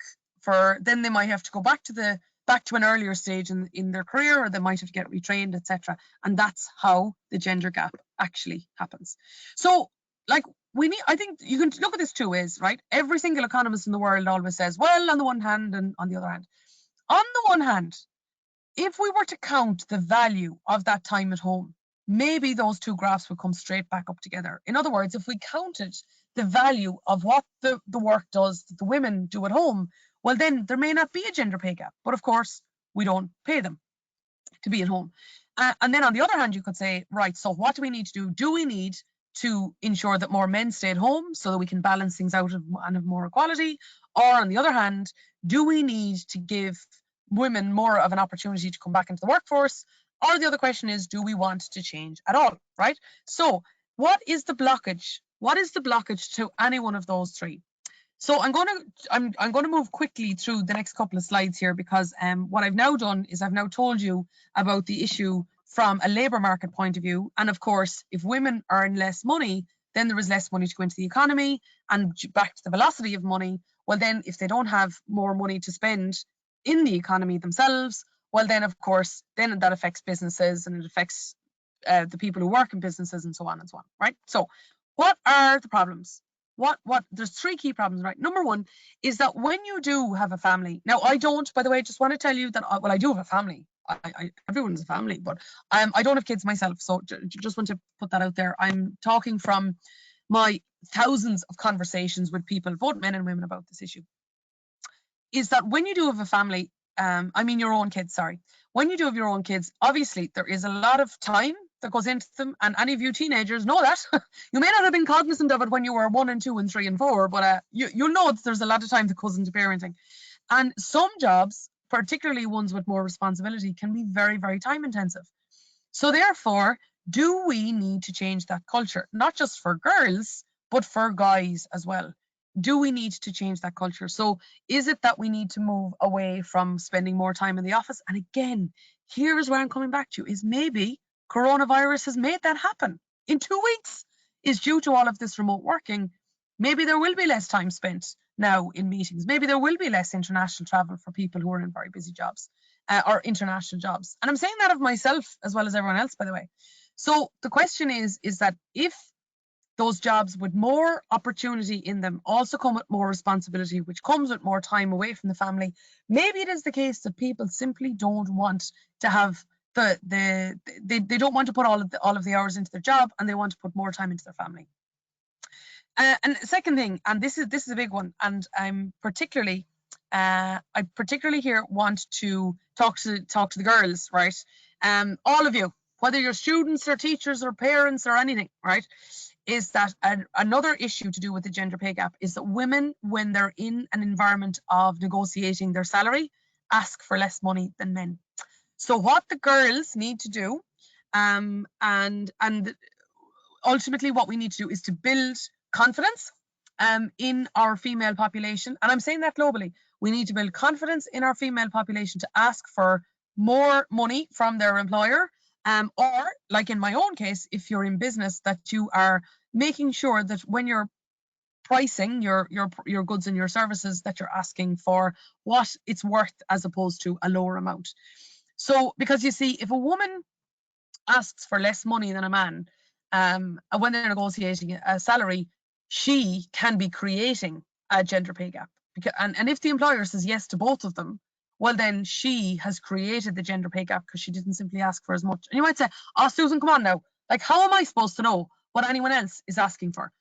then they might have to go back to an earlier stage in their career, or they might have to get retrained, etc. And that's how the gender gap actually happens. So, I think you can look at this two ways, right? Every single economist in the world always says, well, on the one hand and on the other hand. On the one hand, if we were to count the value of that time at home, maybe those two graphs would come straight back up together. In other words, if we counted the value of what the work does that the women do at home, well, then there may not be a gender pay gap. But of course, we don't pay them to be at home. And then on the other hand, you could say, right, so what do we need to do? Do we need to ensure that more men stay at home so that we can balance things out and have more equality? Or on the other hand, do we need to give women more of an opportunity to come back into the workforce? Or the other question is, do we want to change at all, right? So what is the blockage? What is the blockage to any one of those three? So I'm going to move quickly through the next couple of slides here, because what I've now done is I've now told you about the issue from a labour market point of view. And of course, if women earn less money, then there is less money to go into the economy, and back to the velocity of money. Well, then if they don't have more money to spend in the economy themselves, well, then of course, then that affects businesses, and it affects the people who work in businesses, and so on and so on, right? So what are the problems? There's three key problems, right? Number one is that when you do have a family, now I don't, by the way, just want to tell you that, well, I do have a family. Everyone's a family, but I don't have kids myself. So just want to put that out there. I'm talking from my thousands of conversations with people, both men and women, about this issue. Is that when you do have a family, I mean your own kids, sorry. When you do have your own kids, obviously there is a lot of time that goes into them, and any of you teenagers know that. You may not have been cognizant of it when you were 1 and 2 and 3 and 4, but you'll know that there's a lot of time that goes into parenting. And some jobs, particularly ones with more responsibility, can be very, very time intensive. So therefore, do we need to change that culture? Not just for girls, but for guys as well. Do we need to change that culture? So is it that we need to move away from spending more time in the office? And again, here is where I'm coming back to, is maybe coronavirus has made that happen. In 2 weeks is due to all of this remote working. Maybe there will be less time spent now in meetings. Maybe there will be less international travel for people who are in very busy jobs or international jobs. And I'm saying that of myself as well as everyone else, by the way. So the question is that if those jobs with more opportunity in them also come with more responsibility, which comes with more time away from the family, maybe it is the case that people simply don't want to have they don't want to put all of the hours into their job, and they want to put more time into their family. And the second thing, and this is a big one, and I particularly here want to talk to the girls, right? All of you, whether you're students or teachers or parents or anything, right? Is that another issue to do with the gender pay gap is that women, when they're in an environment of negotiating their salary, ask for less money than men. So what the girls need to do, and ultimately what we need to do, is to build confidence in our female population. And I'm saying that globally. We need to build confidence in our female population to ask for more money from their employer, or like in my own case, if you're in business, that you are making sure that when you're pricing your goods and your services, that you're asking for what it's worth as opposed to a lower amount. So, because you see, if a woman asks for less money than a man when they're negotiating a salary, she can be creating a gender pay gap. And if the employer says yes to both of them, well, then she has created the gender pay gap because she didn't simply ask for as much. And you might say, oh, Susan, come on now. Like, how am I supposed to know what anyone else is asking for?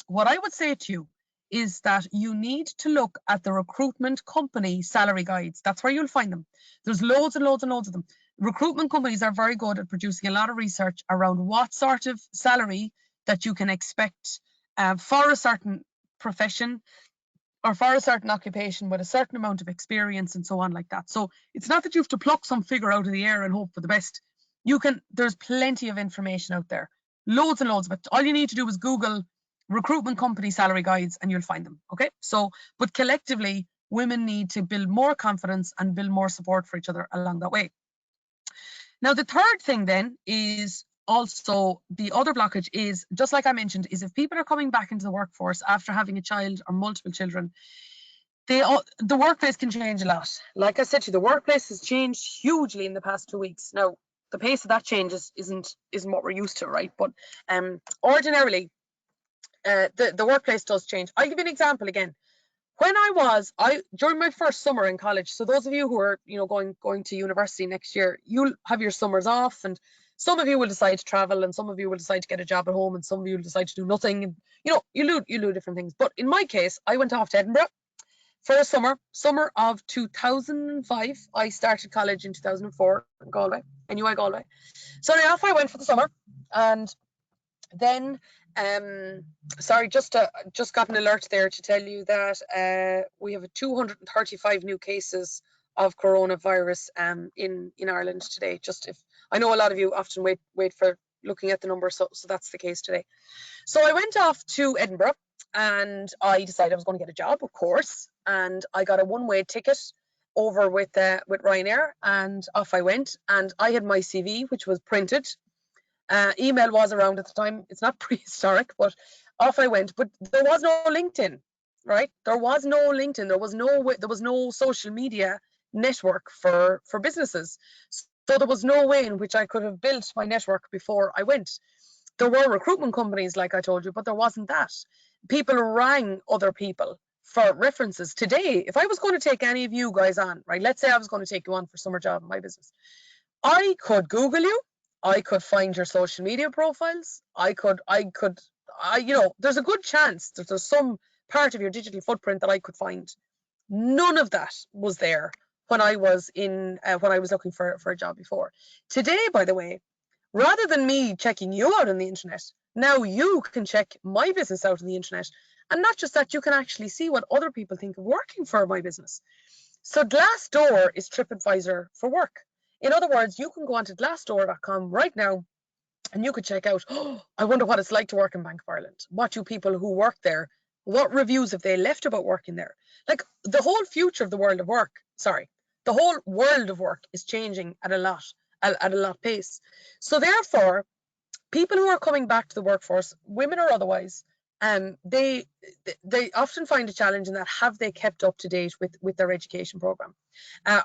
What I would say to you is that you need to look at the recruitment company salary guides. That's where you'll find them. There's loads and loads and loads of them. Recruitment companies are very good at producing a lot of research around what sort of salary that you can expect for a certain profession or for a certain occupation with a certain amount of experience and so on like that. So it's not that you have to pluck some figure out of the air and hope for the best. There's plenty of information out there, loads and loads of it. All you need to do is Google recruitment company salary guides and you'll find them. Okay, so but collectively, women need to build more confidence and build more support for each other along that way. Now, the third thing then is also the other blockage is, just like I mentioned, is if people are coming back into the workforce after having a child or multiple children, the workplace can change a lot. Like I said to you, the workplace has changed hugely in the past 2 weeks. Now, the pace of that change isn't what we're used to, right? But ordinarily, the workplace does change. I'll give you an example again. When during my first summer in college, so those of you who are going to university next year, you'll have your summers off, and some of you will decide to travel, and some of you will decide to get a job at home, and some of you will decide to do nothing, and you do different things. But in my case, I went off to Edinburgh for a summer of 2005. I started college in 2004 in Galway, NUI Galway. So off I went for the summer, and then sorry, just got an alert there to tell you that we have 235 new cases of coronavirus in Ireland today. Just if I know a lot of you often wait for looking at the number, so that's the case today. So I went off to Edinburgh, and I decided I was going to get a job, of course, and I got a one-way ticket over with Ryanair, and off I went. And I had my CV, which was printed. Email was around at the time. It's not prehistoric, but off I went. But there was no LinkedIn, right? There was no LinkedIn. There was no social media network for businesses. So there was no way in which I could have built my network before I went. There were recruitment companies, like I told you, but there wasn't that. People rang other people for references. Today, if I was going to take any of you guys on, right, let's say I was going to take you on for summer job in my business, I could Google you. I could find your social media profiles. You know, there's a good chance that there's some part of your digital footprint that I could find. None of that was there when I was looking for a job before. Today, by the way, rather than me checking you out on the internet, now you can check my business out on the internet. And not just that, you can actually see what other people think of working for my business. So Glassdoor is TripAdvisor for work. In other words, you can go onto glassdoor.com right now and you could check out, oh, I wonder what it's like to work in Bank of Ireland. What do people who work there, what reviews have they left about working there? Like, the whole future of the world of work, the whole world of work is changing at a lot pace. So therefore, people who are coming back to the workforce, women or otherwise, they often find a challenge in that, have they kept up to date with their education program,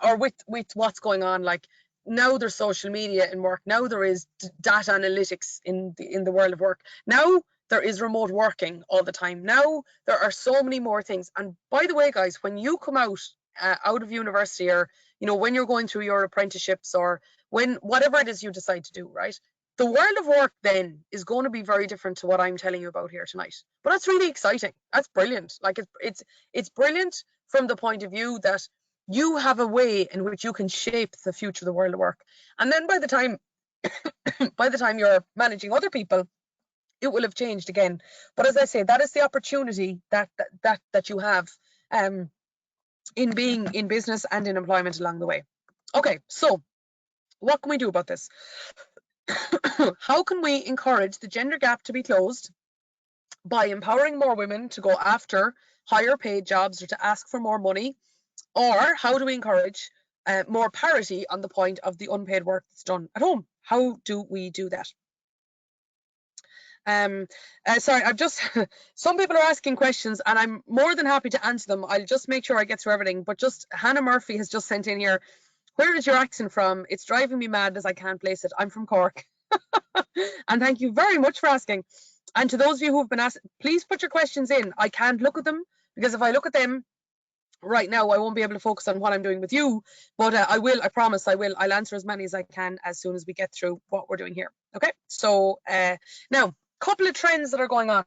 or with what's going on? Like, now there's social media in work. Now there is data analytics in the world of work. Now there is remote working all the time. Now there are so many more things. And by the way, guys, when you come out of university, or you know, when you're going through your apprenticeships, or when whatever it is you decide to do, right? The world of work then is going to be very different to what I'm telling you about here tonight. But that's really exciting. That's brilliant. Like, it's brilliant from the point of view that you have a way in which you can shape the future of the world of work. And then by the time you're managing other people, it will have changed again. But as I say, that is the opportunity that you have in being in business and in employment along the way. Okay, so what can we do about this? How can we encourage the gender gap to be closed by empowering more women to go after higher paid jobs or to ask for more money? Or how do we encourage more parity on the point of the unpaid work that's done at home? How do we do that? Sorry, I've just, some people are asking questions and I'm more than happy to answer them. I'll just make sure I get through everything. But just Hannah Murphy has just sent in here, where is your accent from? It's driving me mad as I can't place it. I'm from Cork. And thank you very much for asking. And to those of you who have been asked, please put your questions in. I can't look at them, because if I look at them right now, I won't be able to focus on what I'm doing with you. But I will, I promise I will. I'll answer as many as I can as soon as we get through what we're doing here. Okay, so now, couple of trends that are going on.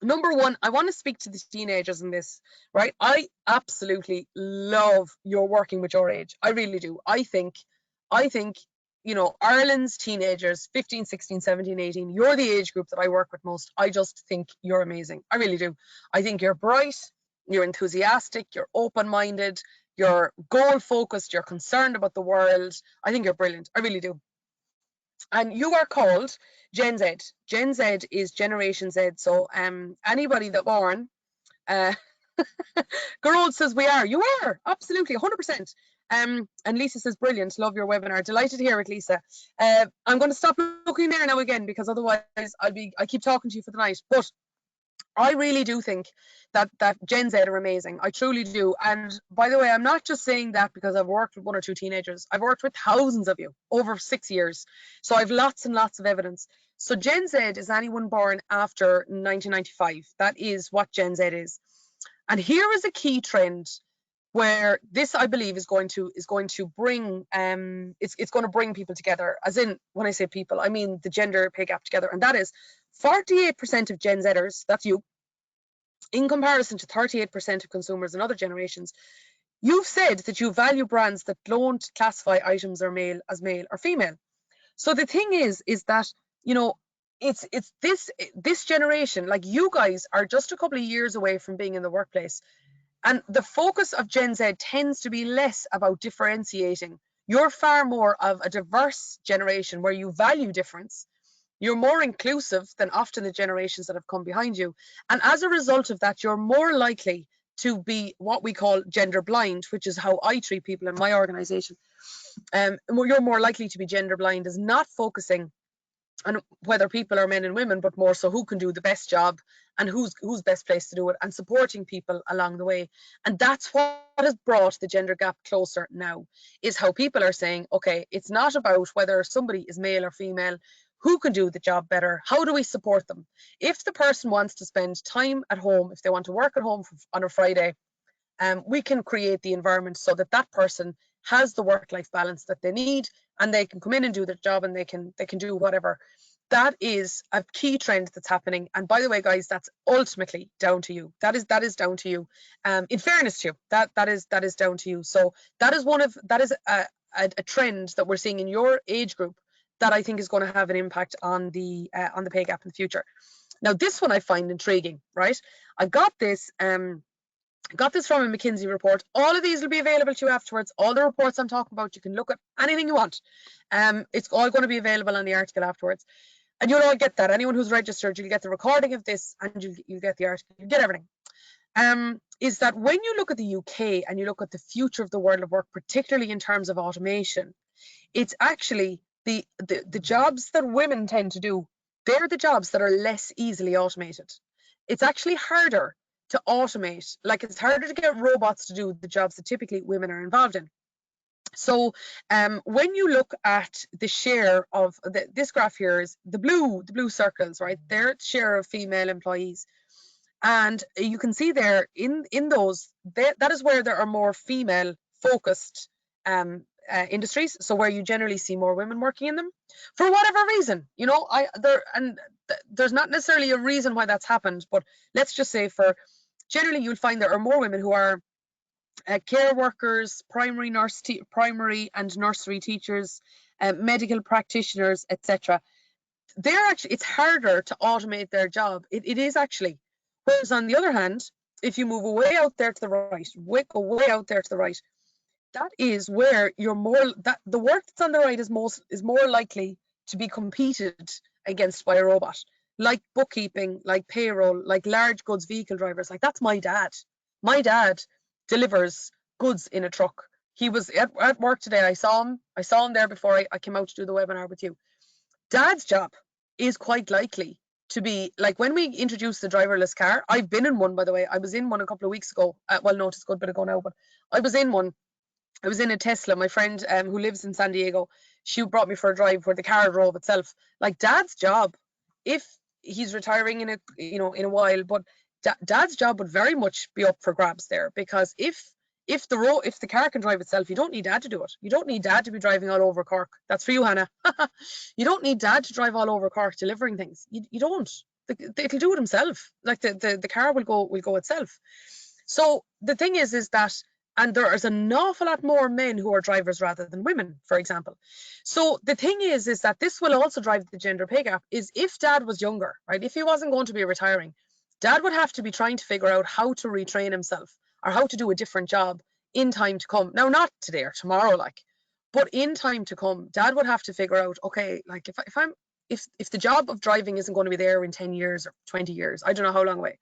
Number one, I want to speak to the teenagers in this, right? I absolutely love your working with your age. I really do. I think, you know, Ireland's teenagers, 15, 16, 17, 18, you're the age group that I work with most. I just think you're amazing. I really do. I think you're bright, you're enthusiastic, you're open-minded, you're goal-focused, you're concerned about the world. I think you're brilliant. I really do. And you are called Gen Z. Gen Z is Generation Z. So anybody that born, Gerald says we are. You are, absolutely, 100%. And Lisa says, brilliant, love your webinar. Delighted to hear it, Lisa. I'm going to stop looking there now again, because otherwise I keep talking to you for the night. But I really do think that Gen Z are amazing. I truly do. And by the way, I'm not just saying that because I've worked with one or two teenagers. I've worked with thousands of you over 6 years. So I've lots and lots of evidence. So Gen Z is anyone born after 1995. That is what Gen Z is. And here is a key trend where this, I believe, is going to bring it's going to bring people together. As in, when I say people, I mean the gender pay gap together. And that is 48% of Gen Zers, that's you, in comparison to 38% of consumers in other generations, you've said that you value brands that don't classify items as male or female. So the thing is that, you know, it's this generation, like you guys are just a couple of years away from being in the workplace. And the focus of Gen Z tends to be less about differentiating. You're far more of a diverse generation where you value difference. You're more inclusive than often the generations that have come behind you. And as a result of that, you're more likely to be what we call gender blind, which is how I treat people in my organization. You're more likely to be gender blind, is not focusing on whether people are men and women, but more so who can do the best job and who's best placed to do it, and supporting people along the way. And that's what has brought the gender gap closer now, is how people are saying, okay, it's not about whether somebody is male or female, who can do the job better, how do we support them? If the person wants to spend time at home, if they want to work at home on a Friday, we can create the environment so that that person has the work-life balance that they need, and they can come in and do their job, and they can do whatever. That is a key trend that's happening. And by the way, guys, that's ultimately down to you. That is down to you. In fairness to you, that is down to you. So that is a trend that we're seeing in your age group that I think is going to have an impact on the pay gap in the future. Now, this one I find intriguing, right? I got this from a McKinsey report. All of these will be available to you afterwards. All the reports I'm talking about, you can look at anything you want. It's all going to be available on the article afterwards. And you'll all get that. Anyone who's registered, you'll get the recording of this, and you'll get the article, you'll get everything. Is that when you look at the UK and you look at the future of the world of work, particularly in terms of automation, it's actually the jobs that women tend to do, they're the jobs that are less easily automated. It's actually harder to automate, like it's harder to get robots to do the jobs that typically women are involved in. So when you look at the share of this graph here is the blue circles, right? Their share of female employees. And you can see there in those, that is where there are more female focused industries. So where you generally see more women working in them for whatever reason, you know, there's not necessarily a reason why that's happened, but let's just say generally you'll find there are more women who are care workers, primary and nursery teachers, medical practitioners, etc. It's harder to automate their job. It is actually. Whereas on the other hand, if you move way out there to the right, go way out there to the right, that is where the work that's on the right is more likely to be competed against by a robot, like bookkeeping, like payroll, like large goods vehicle drivers. Like that's my dad. My dad delivers goods in a truck. He was at work today. I saw him there before I came out to do the webinar with you. Dad's job is quite likely to be like when we introduced the driverless car. I've been in one, by the way. I was in one a couple of weeks ago. Well, no, it's a good bit ago now, but I was in one. I was in a Tesla. My friend who lives in San Diego, she brought me for a drive where the car drove itself. Like Dad's job, if he's retiring in a while, but Dad's job would very much be up for grabs there, because if the car can drive itself, you don't need Dad to do it. You don't need Dad to be driving all over Cork. That's for you, Hannah. You don't need Dad to drive all over Cork delivering things. You don't. It'll do it himself. Like the car will go itself. So the thing is that, and there is an awful lot more men who are drivers rather than women, for example. So the thing is that this will also drive the gender pay gap. Is if Dad was younger, right? If he wasn't going to be retiring, Dad would have to be trying to figure out how to retrain himself or how to do a different job in time to come. Now, not today or tomorrow, but in time to come, Dad would have to figure out, okay, like if the job of driving isn't going to be there in 10 years or 20 years, I don't know how long away,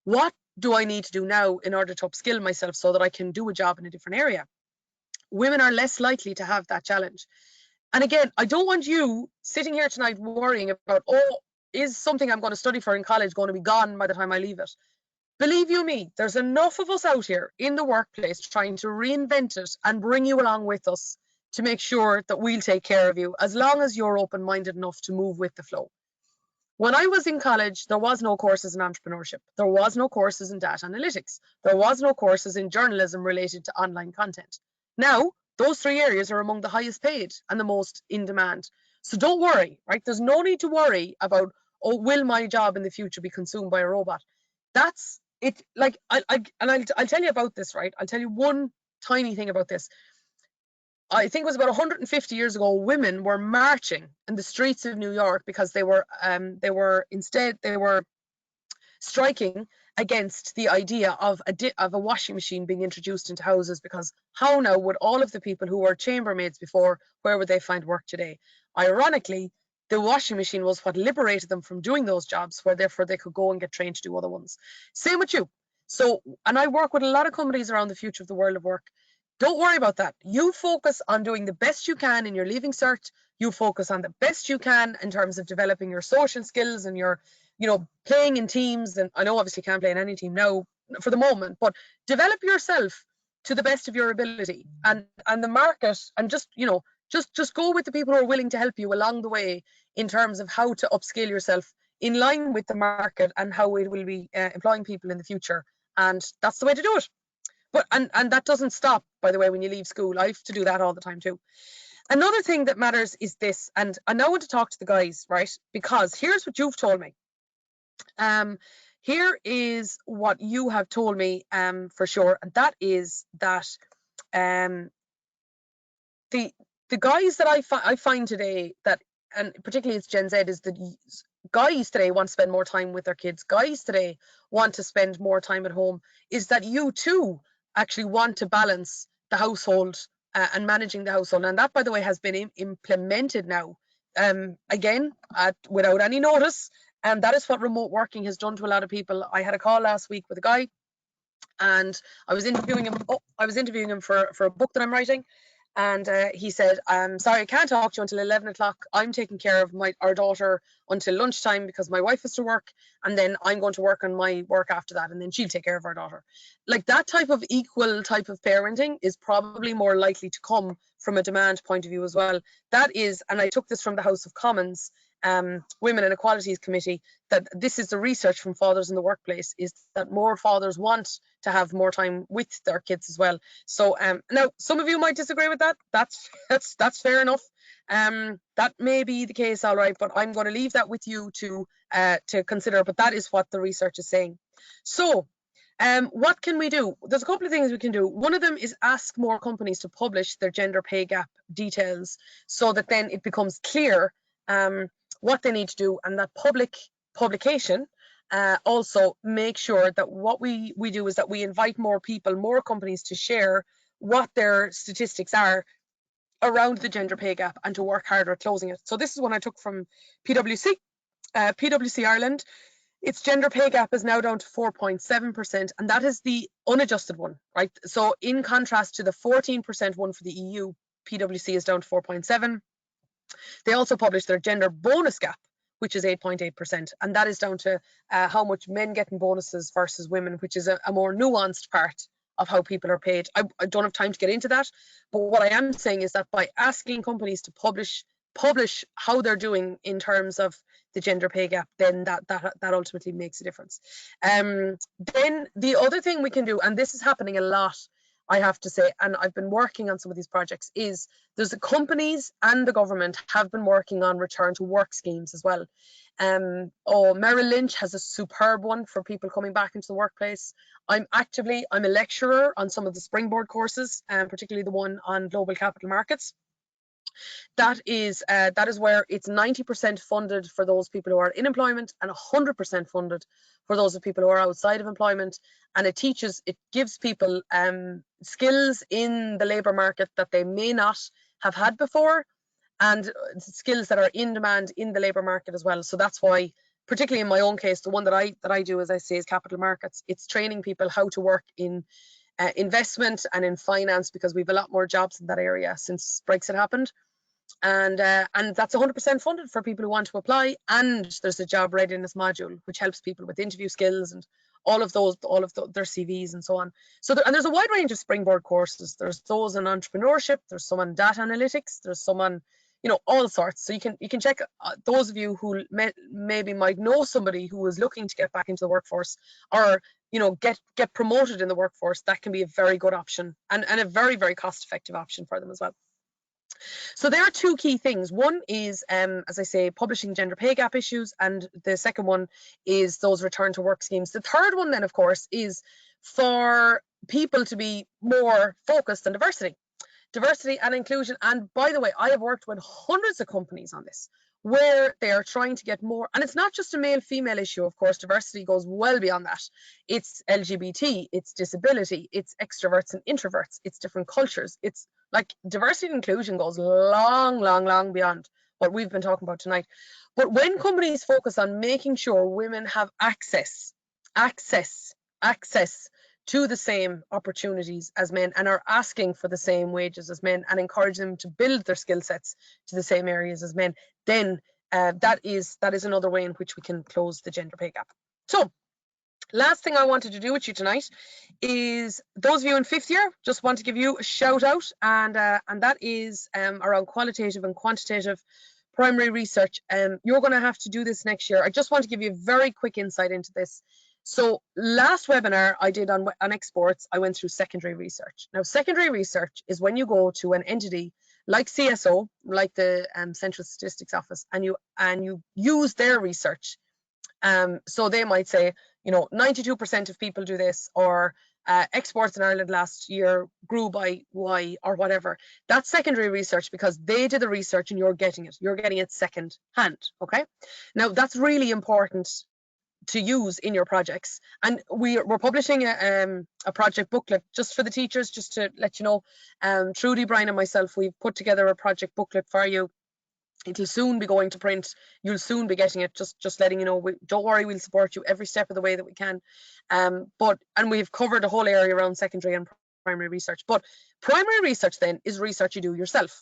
what do I need to do now in order to upskill myself so that I can do a job in a different area? Women are less likely to have that challenge. And again, I don't want you sitting here tonight worrying about, is something I'm going to study for in college going to be gone by the time I leave it? Believe you me, there's enough of us out here in the workplace trying to reinvent it and bring you along with us to make sure that we'll take care of you, as long as you're open-minded enough to move with the flow. When I was in college, there was no courses in entrepreneurship. There was no courses in data analytics. There was no courses in journalism related to online content. Now, those three areas are among the highest paid and the most in demand. So don't worry, right? There's no need to worry about, will my job in the future be consumed by a robot? That's I'll tell you about this, right? I'll tell you one tiny thing about this. I think it was about 150 years ago, women were marching in the streets of New York because they were striking against the idea of a washing machine being introduced into houses, because how now would all of the people who were chambermaids before, where would they find work today? Ironically, the washing machine was what liberated them from doing those jobs, where therefore they could go and get trained to do other ones. Same with you. So, and I work with a lot of companies around the future of the world of work. Don't worry about that. You focus on doing the best you can in your Leaving Cert. You focus on the best you can in terms of developing your social skills and your, playing in teams. And I know obviously you can't play in any team now for the moment, but develop yourself to the best of your ability, and the market, and just go with the people who are willing to help you along the way in terms of how to upskill yourself in line with the market and how it will be employing people in the future. And that's the way to do it. But and that doesn't stop, by the way, when you leave school. I have to do that all the time too. Another thing that matters is this, and I now want to talk to the guys, right? Because here's what you've told me. Here is what you have told me for sure, and that is that the guys that I find today, that, and particularly it's Gen Z, is that guys today want to spend more time with their kids. Guys today want to spend more time at home. Is that you too actually want to balance the household and managing the household? And that, by the way, has been implemented now, again, without any notice. And that is what remote working has done to a lot of people. I had a call last week with a guy, and I was interviewing him. I was interviewing him for a book that I'm writing. And he said, I'm sorry, I can't talk to you until 11 o'clock. I'm taking care of our daughter until lunchtime because my wife has to work. And then I'm going to work on my work after that. And then she'll take care of our daughter. Like, that type of equal type of parenting is probably more likely to come from a demand point of view as well. That is, and I took this from the House of Commons, Women and Equalities Committee, that this is the research from fathers in the workplace, is that more fathers want to have more time with their kids as well. So now some of you might disagree with that. That's fair enough. That may be the case, all right, but I'm going to leave that with you to consider. But that is what the research is saying. So what can we do? There's a couple of things we can do. One of them is ask more companies to publish their gender pay gap details, so that then it becomes clear what they need to do, and that publication also make sure that what we do is that we invite more people, more companies, to share what their statistics are around the gender pay gap and to work harder at closing it. So this is one I took from PwC, PwC Ireland. Its gender pay gap is now down to 4.7%, and that is the unadjusted one, right? So in contrast to the 14% one for the EU, PwC is down to 4.7%. They also published their gender bonus gap, which is 8.8%, and that is down to how much men get in bonuses versus women, which is a more nuanced part of how people are paid. I don't have time to get into that, but what I am saying is that by asking companies to publish how they're doing in terms of the gender pay gap, then that ultimately makes a difference. Then the other thing we can do, and this is happening a lot, I have to say, and I've been working on some of these projects, is there's the companies and the government have been working on return to work schemes as well. Merrill Lynch has a superb one for people coming back into the workplace. I'm a lecturer on some of the Springboard courses, particularly the one on global capital markets. That is where it's 90% funded for those people who are in employment and 100% funded for those people who are outside of employment. And it gives people skills in the labour market that they may not have had before, and skills that are in demand in the labour market as well. So that's why, particularly in my own case, the one that I do, as I say, is capital markets. It's training people how to work in investment and in finance, because we have a lot more jobs in that area since Brexit happened. And that's 100% funded for people who want to apply. And there's a job readiness module, which helps people with interview skills and all of their CVs and so on. So there's a wide range of Springboard courses. There's those in entrepreneurship, there's some on data analytics, there's some on, all sorts. So you can check, those of you who maybe might know somebody who is looking to get back into the workforce, or get promoted in the workforce. That can be a very good option, and a very, very cost effective option for them as well. So there are two key things. One is, as I say, publishing gender pay gap issues, and the second one is those return to work schemes. The third one then, of course, is for people to be more focused on diversity and inclusion. And by the way, I have worked with hundreds of companies on this, where they are trying to get more, and it's not just a male-female issue, of course. Diversity goes well beyond that. It's LGBT, it's disability, it's extroverts and introverts, it's different cultures. It's like diversity and inclusion goes long beyond what we've been talking about tonight. But when companies focus on making sure women have access to the same opportunities as men, and are asking for the same wages as men, and encourage them to build their skill sets to the same areas as men, then that is another way in which we can close the gender pay gap. So last thing I wanted to do with you tonight is, those of you in 5th year, just want to give you a shout out, and that is around qualitative and quantitative primary research. You're going to have to do this next year. I just want to give you a very quick insight into this. So last webinar I did on exports, I went through secondary research. Now, secondary research is when you go to an entity like CSO, like the Central Statistics Office, and you use their research. So they might say, 92% of people do this, or exports in Ireland last year grew by Y, or whatever. That's secondary research, because they did the research and you're getting it second hand. Okay, now that's really important to use in your projects. And we're publishing a project booklet just for the teachers, just to let you know. Trudy, Brian and myself, we've put together a project booklet for you. It'll soon be going to print. You'll soon be getting it. Just letting you know. Don't worry, we'll support you every step of the way that we can. And we've covered a whole area around secondary and primary research. But primary research then is research you do yourself.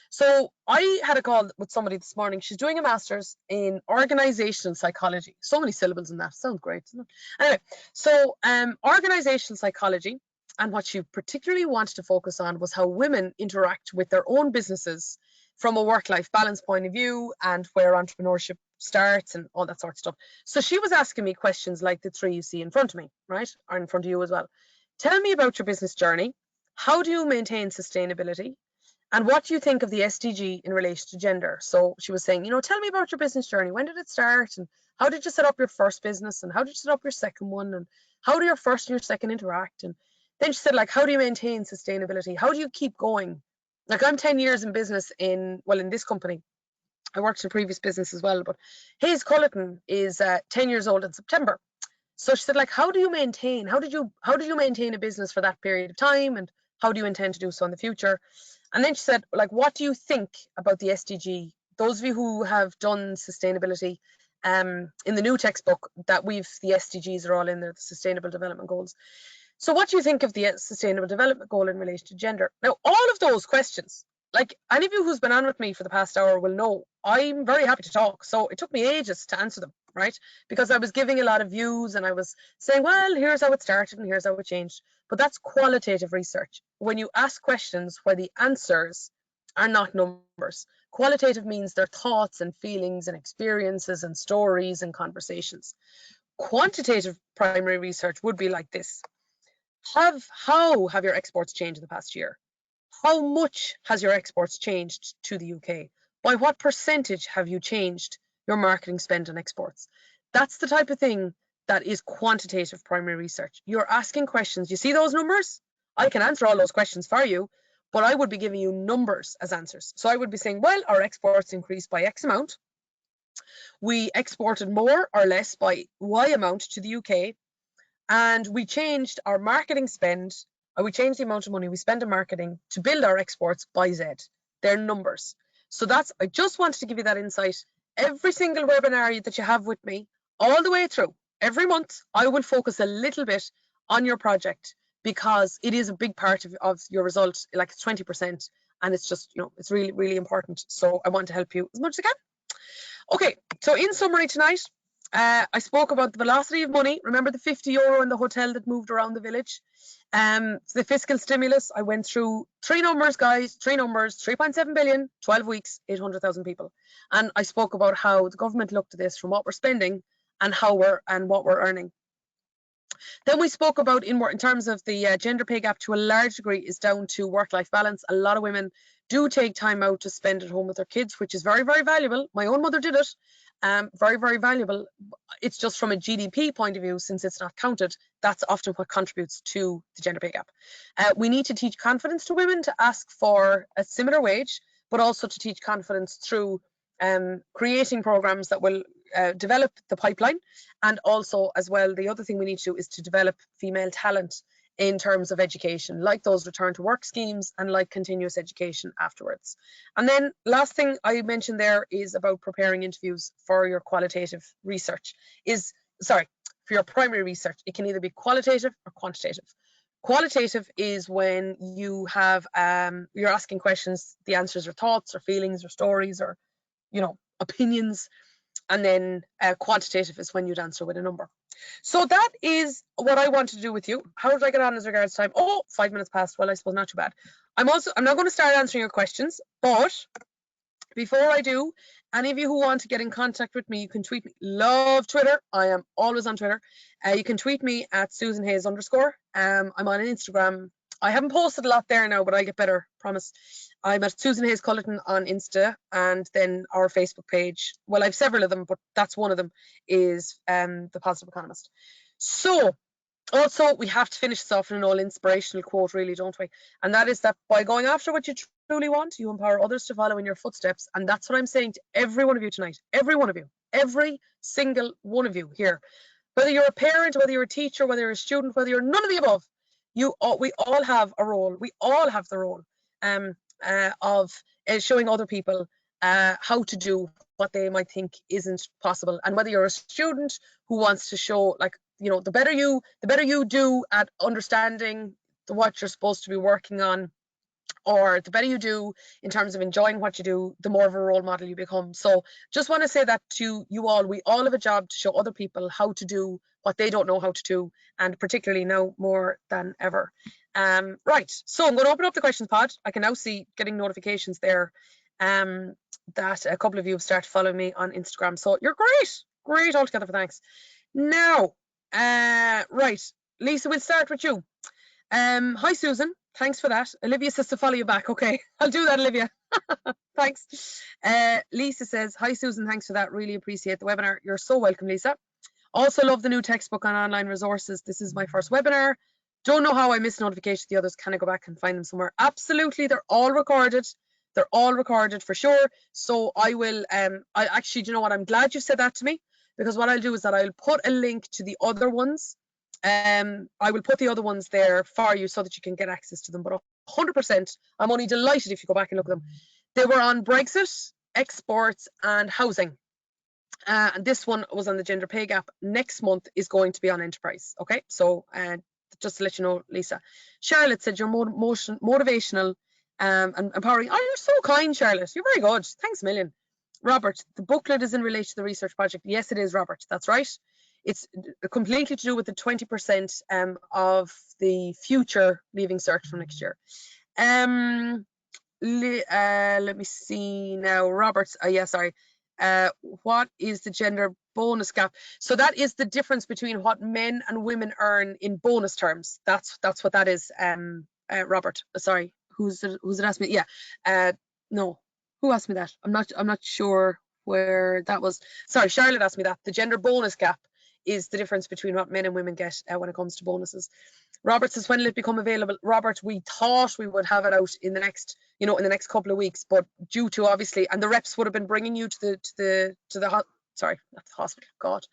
So I had a call with somebody this morning. She's doing a master's in organizational psychology. So many syllables in that. Sounds great, doesn't it? Anyway, so organizational psychology, and what she particularly wanted to focus on was how women interact with their own businesses from a work-life balance point of view, and where entrepreneurship starts and all that sort of stuff. So she was asking me questions like the three you see in front of me, right? Or in front of you as well. Tell me about your business journey. How do you maintain sustainability? And what do you think of the SDG in relation to gender? So she was saying, tell me about your business journey. When did it start? And how did you set up your first business? And how did you set up your second one? And how do your first and your second interact? And then she said, like, how do you maintain sustainability? How do you keep going? Like, I'm 10 years in business in this company. I worked in a previous business as well, but HayesCulleton is 10 years old in September. So she said, like, how do you maintain a business for that period of time? And how do you intend to do so in the future? And then she said, like, what do you think about the SDG? Those of you who have done sustainability, in the new textbook that the SDGs are all in there, the Sustainable Development Goals. So what do you think of the Sustainable Development Goal in relation to gender? Now, all of those questions, like any of you who's been on with me for the past hour will know, I'm very happy to talk. So it took me ages to answer them, right? Because I was giving a lot of views, and I was saying, well, here's how it started and here's how it changed. But that's qualitative research. When you ask questions where the answers are not numbers. Qualitative means they're thoughts and feelings and experiences and stories and conversations. Quantitative primary research would be like this. How have your exports changed in the past year? How much has your exports changed to the UK? By what percentage have you changed your marketing spend on exports? That's the type of thing that is quantitative primary research. You're asking questions. You see those numbers? I can answer all those questions for you, but I would be giving you numbers as answers. So I would be saying, well, our exports increased by X amount. We exported more or less by Y amount to the UK. And we changed our marketing spend, or we changed the amount of money we spend on marketing to build our exports by Z. They're numbers. So I just wanted to give you that insight. Every single webinar that you have with me, all the way through, every month, I will focus a little bit on your project, because it is a big part of your result, like it's 20, and it's just, it's really, really important. So I want to help you as much as I can. Okay, so in summary tonight, I spoke about the velocity of money. Remember the €50 in the hotel that moved around the village? The fiscal stimulus, I went through three numbers, guys, 3.7 billion, 12 weeks, 800,000 people. And I spoke about how the government looked at this from what we're spending and what we're earning. Then we spoke about in terms of the gender pay gap, to a large degree is down to work-life balance. A lot of women do take time out to spend at home with their kids, which is very, very valuable. My own mother did it. Very, very valuable. It's just from a GDP point of view, since it's not counted, that's often what contributes to the gender pay gap. We need to teach confidence to women to ask for a similar wage, but also to teach confidence through creating programs that will develop the pipeline. And also as well, the other thing we need to do is to develop female talent in terms of education, like those return to work schemes and like continuous education afterwards. And then last thing I mentioned there is about preparing interviews for your qualitative research for your primary research. It can either be qualitative or quantitative. Qualitative is when you have, you're asking questions, the answers are thoughts or feelings or stories or, opinions. And then quantitative is when you'd answer with a number. So that is what I want to do with you. How did I get on as regards time? Oh, 5 minutes past. Well, I suppose not too bad. I'm not going to start answering your questions, but before I do, any of you who want to get in contact with me, you can tweet me. Love Twitter. I am always on Twitter. You can tweet me at Susan Hayes _. I'm on Instagram. I haven't posted a lot there now, but I'll get better, promise. I'm at Susan HayesCulleton on Insta, and then our Facebook page. Well, I've several of them, but that's one of them, is The Positive Economist. So, also, we have to finish this off in an all inspirational quote, really, don't we? And that is that by going after what you truly want, you empower others to follow in your footsteps. And that's what I'm saying to every one of you tonight. Every one of you. Every single one of you here. Whether you're a parent, whether you're a teacher, whether you're a student, whether you're none of the above, we all have a role. We all have the role of showing other people how to do what they might think isn't possible. And whether you're a student who wants to show, like, the better you do at understanding what you're supposed to be working on, or the better you do in terms of enjoying what you do, the more of a role model you become. So just want to say that to you all. We all have a job to show other people how to do what they don't know how to do, and particularly now more than ever. Right, so I'm going to open up the questions pod. I can now see getting notifications there that a couple of you have started following me on Instagram. So you're great altogether, for thanks. Now, right, Lisa, we'll start with you. Hi, Susan. Thanks for that. Olivia says to follow you back. Okay, I'll do that, Olivia. Thanks. Lisa says, hi, Susan. Thanks for that. Really appreciate the webinar. You're so welcome, Lisa. Also love the new textbook on online resources. This is my first webinar. Don't know how I missed notification. The others, can I go back and find them somewhere? Absolutely. They're all recorded. They're all recorded for sure. So I will, I actually, do you know what? I'm glad you said that to me, because what I'll do is that I'll put a link to the other ones. I will put the other ones there for you so that you can get access to them. But 100%, I'm only delighted if you go back and look at them. They were on Brexit, exports, and housing. And this one was on the gender pay gap. Next month is going to be on enterprise. Okay, so just to let you know, Lisa. Charlotte said you're motivational and empowering. Oh, you're so kind, Charlotte. You're very good. Thanks a million. Robert, the booklet is in relation to the research project. Yes, it is, Robert. That's right. It's completely to do with the 20% of the future Leaving Cert from next year. Let me see now, Robert. Yeah, sorry. What is the gender bonus gap? So that is the difference between what men and women earn in bonus terms. That's what that is. Robert, sorry, who's it asked me? Yeah, no, who asked me that? I'm not sure where that was. Sorry, Charlotte asked me that. The gender bonus gap is the difference between what men and women get when it comes to bonuses. Robert says, when will it become available? Robert, we thought we would have it out in the next, in the next couple of weeks, but due to obviously, and the reps would have been bringing you to the sorry, not the hospital, God,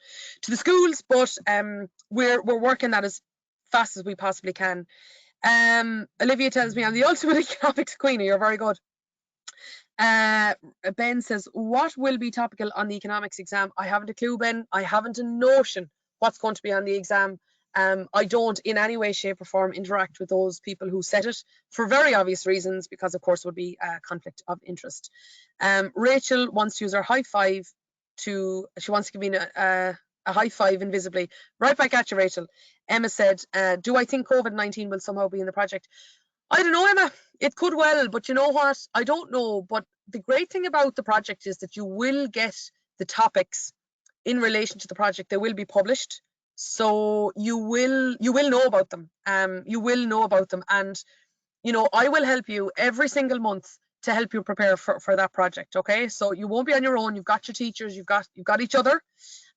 to the schools, but we're working that as fast as we possibly can. Olivia tells me I'm the ultimate economics queen. You're very good. Ben says, what will be topical on the economics exam? I haven't a clue, Ben. I haven't a notion what's going to be on the exam. I don't in any way, shape or form interact with those people who set it for very obvious reasons, because of course it would be a conflict of interest. Rachel wants to use her high five she wants to give me a high five invisibly. Right back at you, Rachel. Emma said, do I think COVID-19 will somehow be in the project? I don't know, Emma. It could well, but you know what? I don't know. But the great thing about the project is that you will get the topics in relation to the project. They will be published, so you will know about them. You will know about them, and I will help you every single month to help you prepare for that project. Okay, so you won't be on your own. You've got your teachers, you've got each other,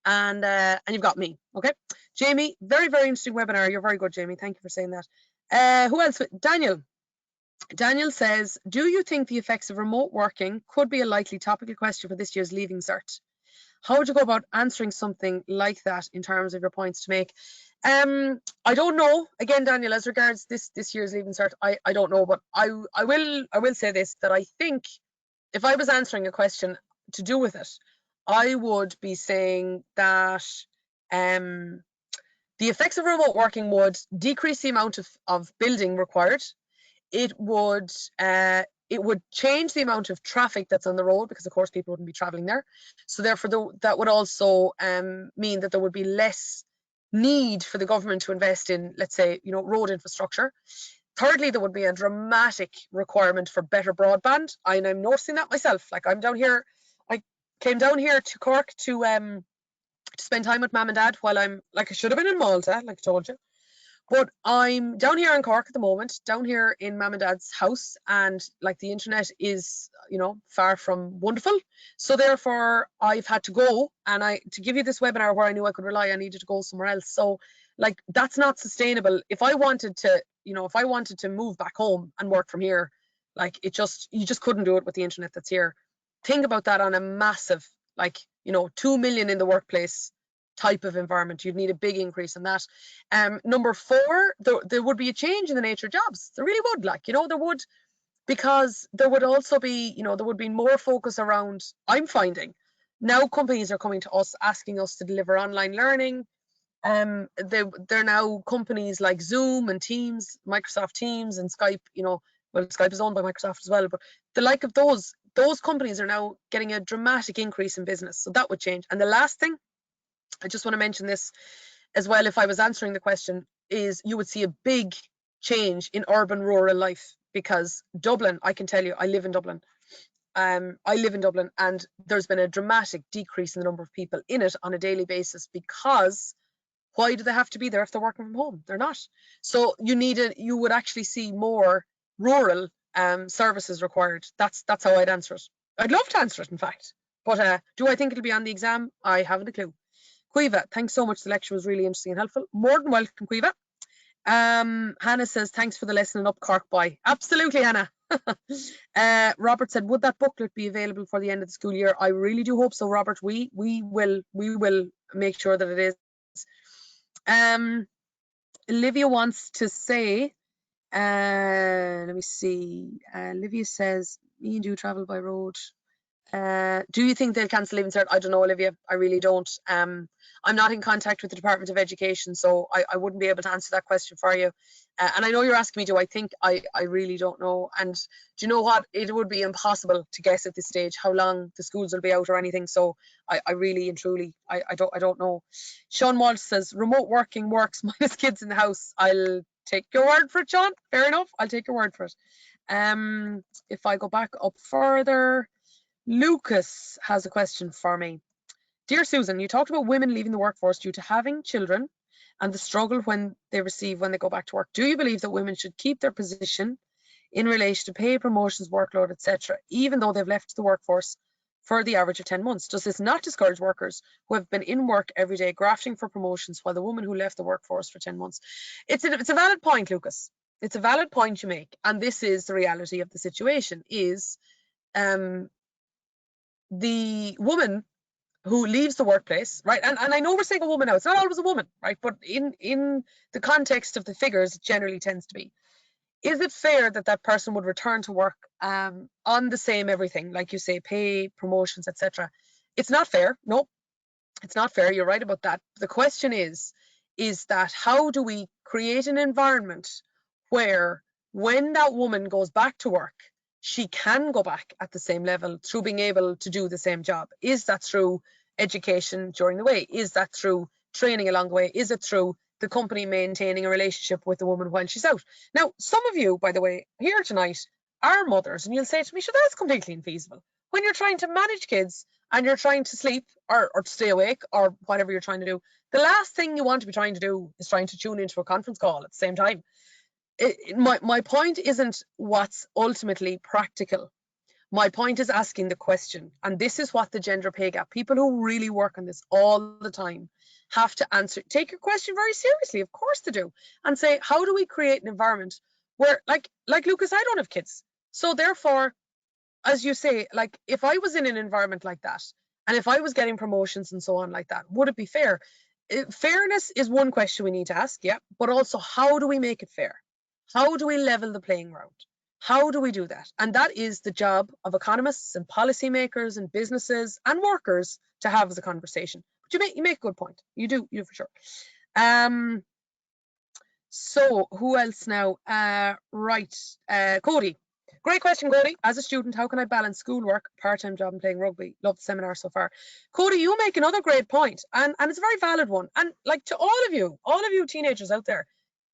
and you've got me. Okay, Jamie, very, very interesting webinar. You're very good, Jamie. Thank you for saying that. Who else? Daniel says, do you think the effects of remote working could be a likely topical question for this year's Leaving Cert? How would you go about answering something like that in terms of your points to make? I don't know. Again, Daniel, as regards this year's Leaving Cert, I don't know, but I will say this, that I think if I was answering a question to do with it, I would be saying that the effects of remote working would decrease the amount of building required. It would change the amount of traffic that's on the road, because of course people wouldn't be traveling there. So therefore that would also mean that there would be less need for the government to invest in, let's say, road infrastructure. Thirdly, there would be a dramatic requirement for better broadband. And I'm noticing that myself. Like, I'm down here, I came down here to Cork to spend time with mum and dad while I should have been in Malta, like I told you. But I'm down here in Cork at the moment, down here in mum and dad's house, and like the internet is, far from wonderful. So therefore I've had to go, and to give you this webinar where I knew I could rely, I needed to go somewhere else. So like, that's not sustainable. If I wanted to move back home and work from here, like you just couldn't do it with the internet that's here. Think about that on a massive, 2 million in the workplace type of environment. You'd need a big increase in that. Number 4, there would be a change in the nature of jobs. There really would, there would, because there would also be, there would be more focus around, I'm finding now companies are coming to us asking us to deliver online learning. They're now companies like Zoom and Teams, Microsoft Teams and Skype, well, Skype is owned by Microsoft as well, but the like of those companies are now getting a dramatic increase in business. So that would change. And the last thing, I just want to mention this as well, if I was answering the question, is you would see a big change in urban rural life, because Dublin, I can tell you, I live in Dublin. And there's been a dramatic decrease in the number of people in it on a daily basis, because why do they have to be there if they're working from home? They're not. So you would actually see more rural services required. That's how I'd answer it. I'd love to answer it, in fact. But do I think it'll be on the exam? I haven't a clue. Quiva, thanks so much. The lecture was really interesting and helpful. More than welcome, Quiva. Hannah says, thanks for the lesson and up Cork boy. Absolutely, Hannah. Robert said, would that booklet be available for the end of the school year? I really do hope so, Robert. We will make sure that it is. Olivia wants to say, let me see. Olivia says, me and you travel by road. Do you think they'll cancel Leaving Cert? I don't know, Olivia. I really don't. I'm not in contact with the Department of Education, so I wouldn't be able to answer that question for you. And I know you're asking me, do I think? I really don't know. And do you know what? It would be impossible to guess at this stage how long the schools will be out or anything. So I really and truly, I don't know. Sean Walsh says, remote working works minus kids in the house. I'll take your word for it, Sean. Fair enough. I'll take your word for it. If I go back up further, Lucas has a question for me. Dear Susan, you talked about women leaving the workforce due to having children and the struggle when they go back to work. Do you believe that women should keep their position in relation to pay, promotions, workload, etc., even though they've left the workforce for the average of 10 months? Does this not discourage workers who have been in work every day grafting for promotions while the woman who left the workforce for 10 months? It's a valid point, Lucas. It's a valid point you make. And this is the reality of the situation, is the woman who leaves the workplace, right? And I know we're saying a woman now, it's not always a woman, right? But in the context of the figures, it generally tends to be. Is it fair that that person would return to work on the same everything, like you say, pay, promotions, etc.? It's not fair. No, it's not fair. You're right about that. The question is that how do we create an environment where when that woman goes back to work, she can go back at the same level through being able to do the same job? Is that through education during the way? Is that through training along the way? Is it through the company maintaining a relationship with the woman while she's out? Now, some of you, by the way, here tonight are mothers, and you'll say to me, sure, that's completely infeasible. When you're trying to manage kids and you're trying to sleep or to stay awake or whatever you're trying to do, the last thing you want to be trying to do is trying to tune into a conference call at the same time. My point isn't what's ultimately practical. My point is asking the question, and this is what the gender pay gap, people who really work on this all the time have to answer, take your question very seriously, of course they do, and say, how do we create an environment where, like Lucas, I don't have kids. So therefore, as you say, like if I was in an environment like that, and if I was getting promotions and so on like that, would it be fair? Fairness is one question we need to ask, yeah, but also how do we make it fair? How do we level the playing ground? How do we do that? And that is the job of economists and policymakers and businesses and workers to have as a conversation. But you make a good point. You do for sure. So who else now? Cody. Great question, Cody. As a student, how can I balance schoolwork, part-time job, and playing rugby? Love the seminar so far. Cody, you make another great point, and it's a very valid one. And like to all of you teenagers out there,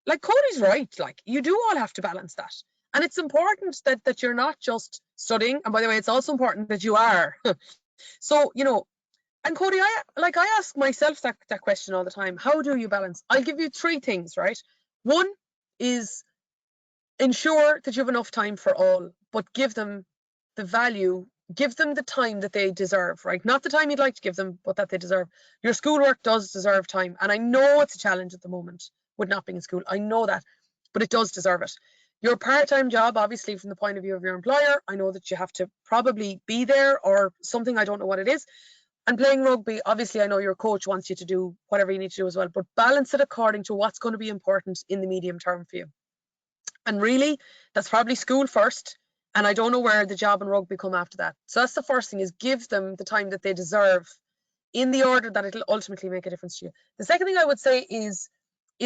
like Cody's right. Like you do all have to balance that. And it's important that you're not just studying. And by the way, it's also important that you are. So, you know, and Cody, I ask myself that question all the time. How do you balance? I'll give you 3 things, right? One is ensure that you have enough time for all, but give them the value, give them the time that they deserve, right? Not the time you'd like to give them, but that they deserve. Your schoolwork does deserve time. And I know it's a challenge at the moment with not being in school. I know that, but it does deserve it. Your part-time job, obviously, from the point of view of your employer, I know that you have to probably be there or something, I don't know what it is. And playing rugby, obviously, I know your coach wants you to do whatever you need to do as well, but balance it according to what's going to be important in the medium term for you. And really, that's probably school first. And I don't know where the job and rugby come after that. So that's the first thing, is give them the time that they deserve in the order that it'll ultimately make a difference to you. The second thing I would say is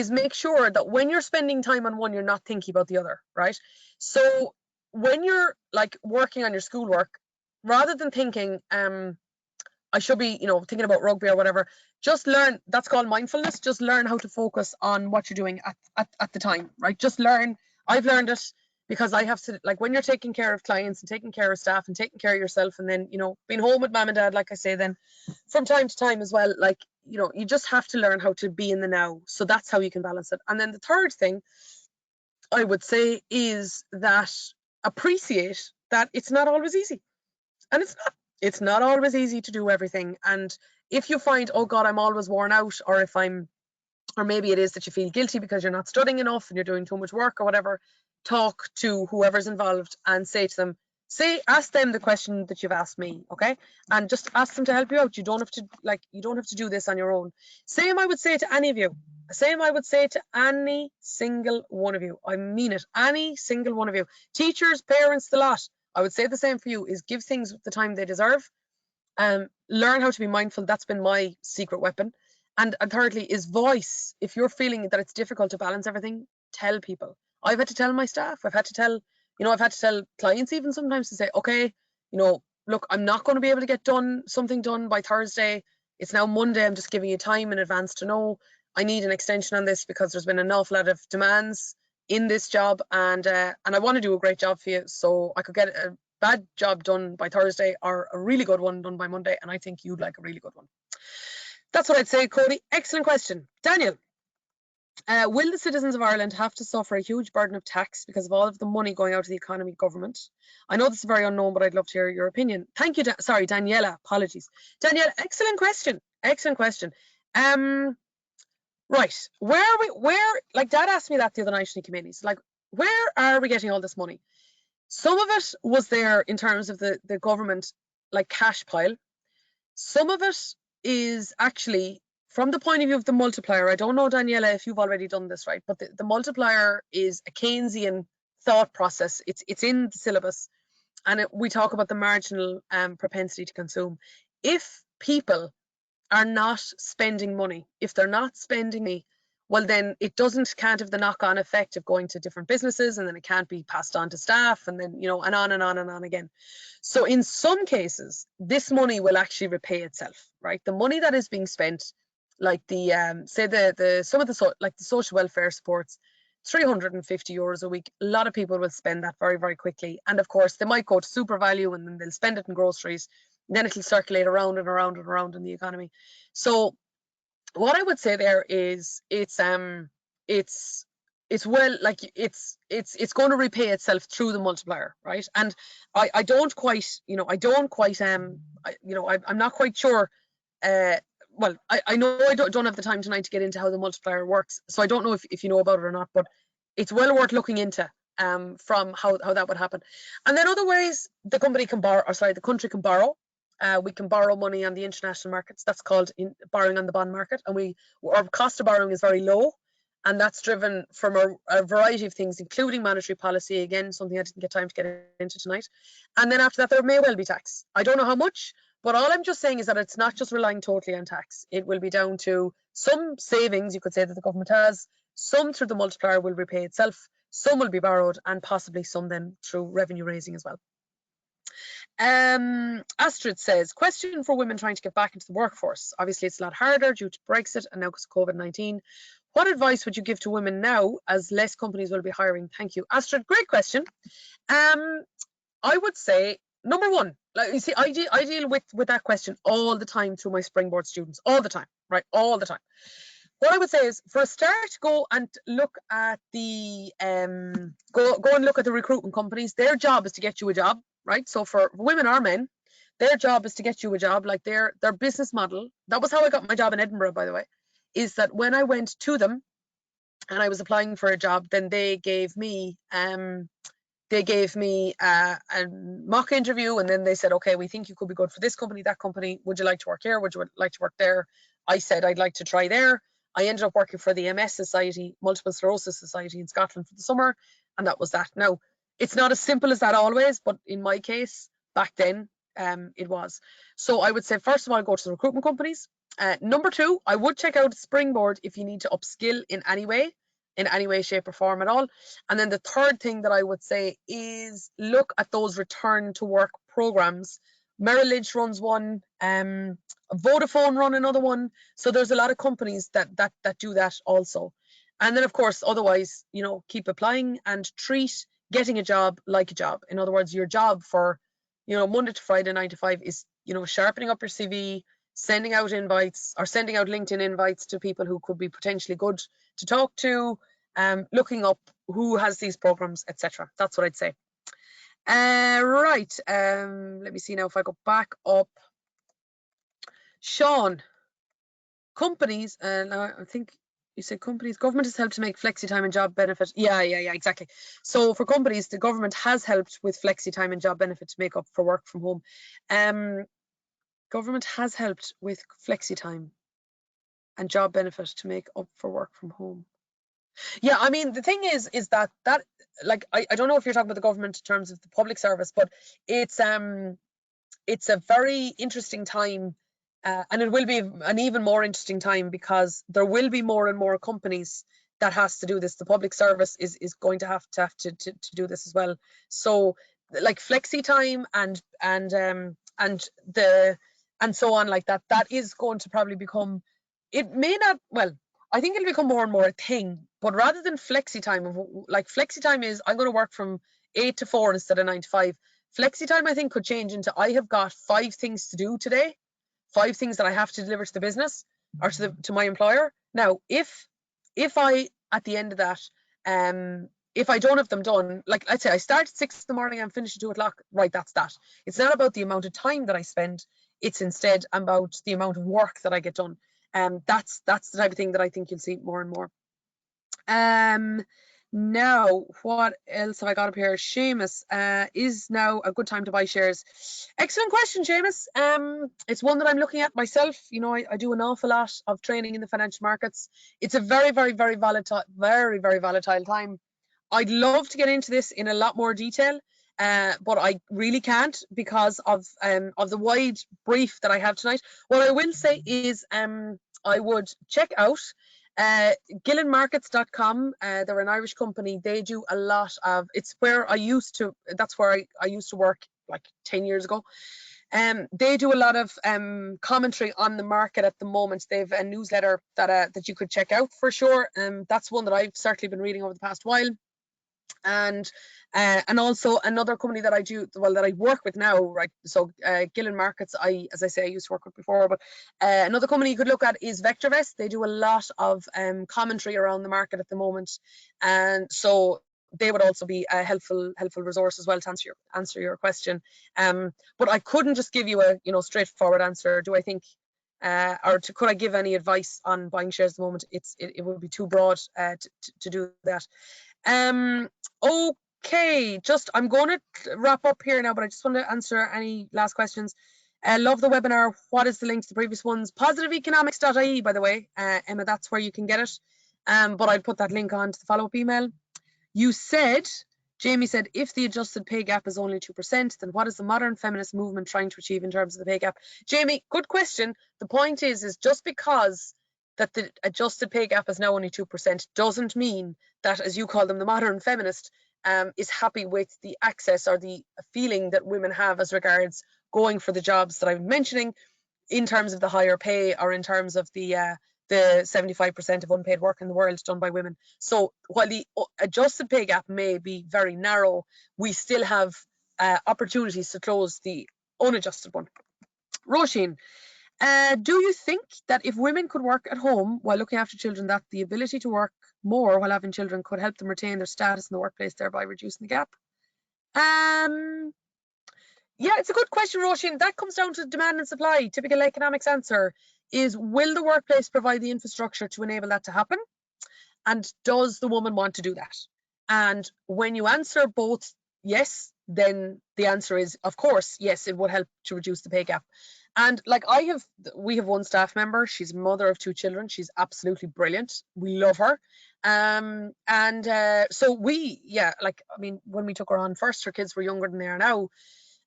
make sure that when you're spending time on one, you're not thinking about the other, right? So when you're like working on your schoolwork, rather than thinking, I should be, you know, thinking about rugby or whatever, just learn, that's called mindfulness. Just learn how to focus on what you're doing at the time, right? Just learn. I've learned it because I have to, like when you're taking care of clients and taking care of staff and taking care of yourself, and then, you know, being home with mom and dad, like I say, then from time to time as well, like, you know, you just have to learn how to be in the now. So that's how you can balance it. And then the third thing I would say is that appreciate that it's not always easy. And it's not always easy to do everything. And if you find, oh God, I'm always worn out, or maybe it is that you feel guilty because you're not studying enough and you're doing too much work or whatever, talk to whoever's involved and say to them, ask them the question that you've asked me, okay? And just ask them to help you out. You don't have to do this on your own. Same I would say to any of you. Same I would say to any single one of you. I mean it, any single one of you. Teachers, parents, the lot. I would say the same for you, is give things the time they deserve. Learn how to be mindful. That's been my secret weapon. And thirdly is voice. If you're feeling that it's difficult to balance everything, tell people. I've had to tell my staff. I've had to tell clients even sometimes, to say, okay, you know, look, I'm not going to be able to get something done by Thursday. It's now Monday. I'm just giving you time in advance to know I need an extension on this because there's been an awful lot of demands in this job, and I want to do a great job for you. So I could get a bad job done by Thursday or a really good one done by Monday, and I think you'd like a really good one. That's what I'd say, Cody. Excellent question. Daniel, will the citizens of Ireland have to suffer a huge burden of tax because of all of the money going out to the economy government? I know this is very unknown, but I'd love to hear your opinion. Thank you. Sorry, Daniela. Apologies. Daniela, excellent question. Excellent question. Right. Like Dad asked me that the other night when he came in. He's like, where are we getting all this money? Some of it was there in terms of the government, like cash pile. Some of it is actually from the point of view of the multiplier. I don't know, Daniela, if you've already done this, right? But the multiplier is a Keynesian thought process. It's in the syllabus. And we talk about the marginal propensity to consume. If people are not spending money, if they're not spending money, well, then it can't have the knock-on effect of going to different businesses, and then it can't be passed on to staff, and then, you know, and on and on and on again. So in some cases, this money will actually repay itself, right? The money that is being spent, like the social welfare supports, 350 euros a week. A lot of people will spend that very, very quickly. And of course, they might go to super value and then they'll spend it in groceries. Then it'll circulate around and around and around in the economy. So what I would say there is it's it's well, like it's going to repay itself through the multiplier, right? And I don't quite, I'm not quite sure. Well, I know I don't have the time tonight to get into how the multiplier works, so I don't know if you know about it or not, but it's well worth looking into from how that would happen. And then other ways the company can borrow, or sorry, the country can borrow. We can borrow money on the international markets. That's called borrowing on the bond market, and our cost of borrowing is very low, and that's driven from a variety of things, including monetary policy. Again, something I didn't get time to get into tonight. And then after that, there may well be tax. I don't know how much, but all I'm just saying is that it's not just relying totally on tax. It will be down to some savings, you could say, that the government has. Some through the multiplier will repay itself. Some will be borrowed, and possibly some then through revenue raising as well. Astrid says, question for women trying to get back into the workforce. Obviously, it's a lot harder due to Brexit and now because of COVID-19. What advice would you give to women now, as less companies will be hiring? Thank you. Astrid, great question. I would say, number one, like you see, I deal with that question all the time through my Springboard students, all the time, right? All the time. What I would say is, for a start, go and look at the recruitment companies. Their job is to get you a job, right? So for women or men, their job is to get you a job. Like their business model. That was how I got my job in Edinburgh, by the way. Is that when I went to them and I was applying for a job, then they gave me a mock interview, and then they said, okay, we think you could be good for this company, that company. Would you like to work here? Would you like to work there? I said I'd like to try there. I ended up working for the MS Society, Multiple Sclerosis Society in Scotland for the summer, and that was that. Now, it's not as simple as that always, but in my case, back then, it was. So I would say, first of all, go to the recruitment companies. Number two, I would check out Springboard if you need to upskill in any way, shape, or form at all. And then the third thing that I would say is look at those return to work programs. Merrill Lynch runs one, Vodafone run another one. So there's a lot of companies that do that also. And then, of course, otherwise, keep applying and treat getting a job like a job. In other words, your job for, Monday to Friday, 9 to 5 is, sharpening up your CV, sending out invites or sending out LinkedIn invites to people who could be potentially good to talk to, looking up who has these programs, etc. That's what I'd say. Right. Let me see now if I go back up. Sean, companies, I think you said companies, government has helped to make flexi time and job benefit. Yeah, exactly. So for companies, the government has helped with flexi time and job benefit to make up for work from home. Government has helped with flexi time and job benefit to make up for work from home. Yeah, I mean, the thing is that like, I don't know if you're talking about the government in terms of the public service, but it's a very interesting time, and it will be an even more interesting time because there will be more and more companies that has to do this. The public service is going to have to do this as well. So like flexi time and so on, like that is going to probably become, it may not, well, I think it'll become more and more a thing, but rather than flexi time, like flexi time is I'm going to work from 8 to 4 instead of 9 to 5. Flexi time, I think, could change into I have got 5 things to do today, 5 things that I have to deliver to the business or to my employer. Now, if I, at the end of that, if I don't have them done, like let's say I start at 6 in the morning, I'm finished at 2 o'clock, right, that's that. It's not about the amount of time that I spend, it's instead about the amount of work that I get done. That's the type of thing that I think you'll see more and more. Now, what else have I got up here? Seamus, is now a good time to buy shares? Excellent question, Seamus. It's one that I'm looking at myself. I do an awful lot of training in the financial markets. It's a very, very, very volatile, very, very volatile time. I'd love to get into this in a lot more detail, but I really can't because of the wide brief that I have tonight. What I will say is I would check out GillenMarkets.com. They're an Irish company. They do a lot of, it's where I used to, that's where I used to work like 10 years ago. They do a lot of commentary on the market at the moment. They've a newsletter that you could check out for sure. That's one that I've certainly been reading over the past while. And also another company that I work with now, right? So Gillen Markets, as I say, I used to work with before, but another company you could look at is VectorVest. They do a lot of commentary around the market at the moment, and so they would also be a helpful resource as well to answer your question. But I couldn't just give you a straightforward answer. Do I think could I give any advice on buying shares at the moment? It would be too broad to do that. Okay, I'm going to wrap up here now, but I just want to answer any last questions. Love the webinar. What is the link to the previous ones? Positiveeconomics.ie, by the way, Emma, that's where you can get it. But I'd put that link on to the follow-up email. Jamie said, if the adjusted pay gap is only 2%, then what is the modern feminist movement trying to achieve in terms of the pay gap? Jamie, good question. The point is just because that the adjusted pay gap is now only 2% doesn't mean that, as you call them, the modern feminist is happy with the access or the feeling that women have as regards going for the jobs that I'm mentioning in terms of the higher pay or in terms of the 75% of unpaid work in the world done by women. So while the adjusted pay gap may be very narrow, we still have opportunities to close the unadjusted one. Roisin, do you think that if women could work at home while looking after children, that the ability to work more while having children could help them retain their status in the workplace, thereby reducing the gap? Yeah, it's a good question, Roisin. That comes down to demand and supply. Typical economics answer is, will the workplace provide the infrastructure to enable that to happen? And does the woman want to do that? And when you answer both yes, then the answer is, of course, yes, it would help to reduce the pay gap. And like we have one staff member, she's a mother of 2 children. She's absolutely brilliant. We love her. So when we took her on first, her kids were younger than they are now.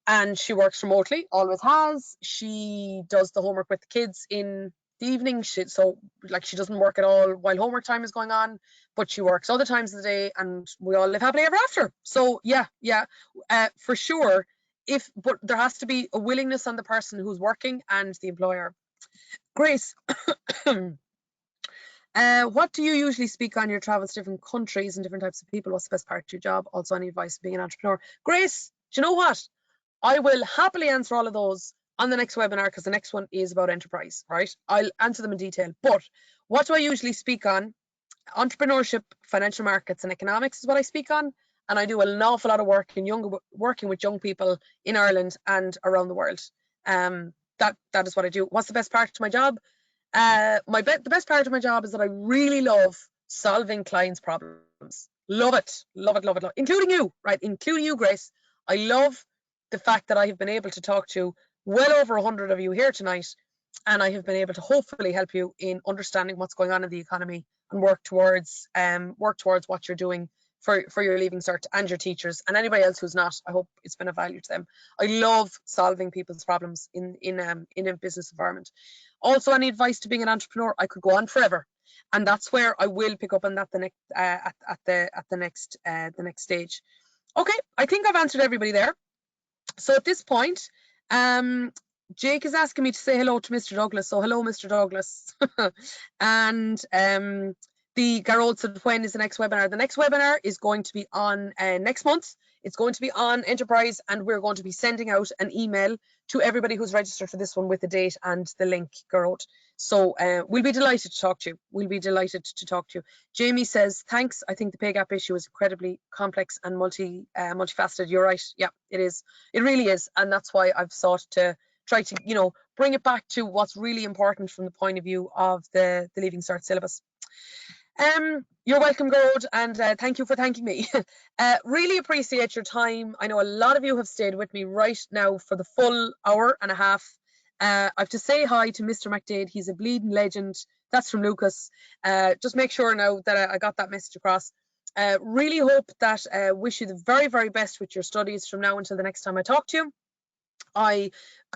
And she works remotely, always has. She does the homework with the kids in the evening. She doesn't work at all while homework time is going on, but she works other times of the day, and we all live happily ever after. So yeah, for sure. But there has to be a willingness on the person who's working and the employer. Grace, what do you usually speak on your travels to different countries and different types of people? What's the best part of your job? Also, any advice being an entrepreneur? Grace, do you know what? I will happily answer all of those on the next webinar, because the next one is about enterprise, right? I'll answer them in detail. But what do I usually speak on? Entrepreneurship, financial markets, and economics is what I speak on. And I do an awful lot of work working with young people in Ireland and around the world. That is what I do. What's the best part of my job? The best part of my job is that I really love solving clients' problems. Love it, including you, right? Including you, Grace. I love the fact that I have been able to talk to well over 100 of you here tonight, and I have been able to hopefully help you in understanding what's going on in the economy and work towards what you're doing for your Leaving Cert and your teachers and anybody else who's not. I hope it's been of value to them. I love solving people's problems in a business environment. Also, any advice to being an entrepreneur? I could go on forever, and that's where I will pick up on that the next stage. Okay, I think I've answered everybody there. So at this point, Jake is asking me to say hello to Mr. Douglas. So hello, Mr. Douglas. And the Garrod said, when is the next webinar? The next webinar is going to be on next month. It's going to be on enterprise, and we're going to be sending out an email to everybody who's registered for this one with the date and the link, Garrod. So we'll be delighted to talk to you. Jamie says, thanks. I think the pay gap issue is incredibly complex and multifaceted. You're right. Yeah, it is. It really is. And that's why I've sought to try to, bring it back to what's really important from the point of view of the Leaving Cert syllabus. You're welcome, Garrod, and thank you for thanking me. Really appreciate your time. I know a lot of you have stayed with me right now for the full hour and a half. I have to say hi to Mr. McDade. He's a bleeding legend. That's from Lucas. Just make sure now that I got that message across. Really hope that wish you the very, very best with your studies from now until the next time I talk to you.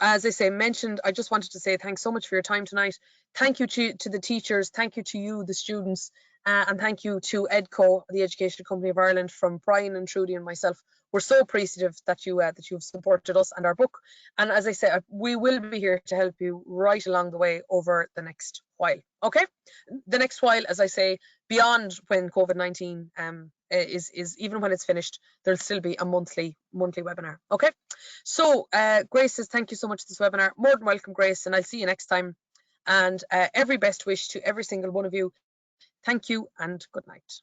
As I mentioned, I just wanted to say thanks so much for your time tonight. Thank you to the teachers. Thank you to you, the students. And thank you to Edco, the Educational Company of Ireland, from Brian and Trudy and myself. We're so appreciative that you have supported us and our book. And as I say, we will be here to help you right along the way over the next while. Okay, the next while, as I say, beyond when COVID-19 is even when it's finished, there'll still be a monthly webinar. Okay, so Grace says thank you so much for this webinar. More than welcome, Grace, and I'll see you next time. And every best wish to every single one of you. Thank you and good night.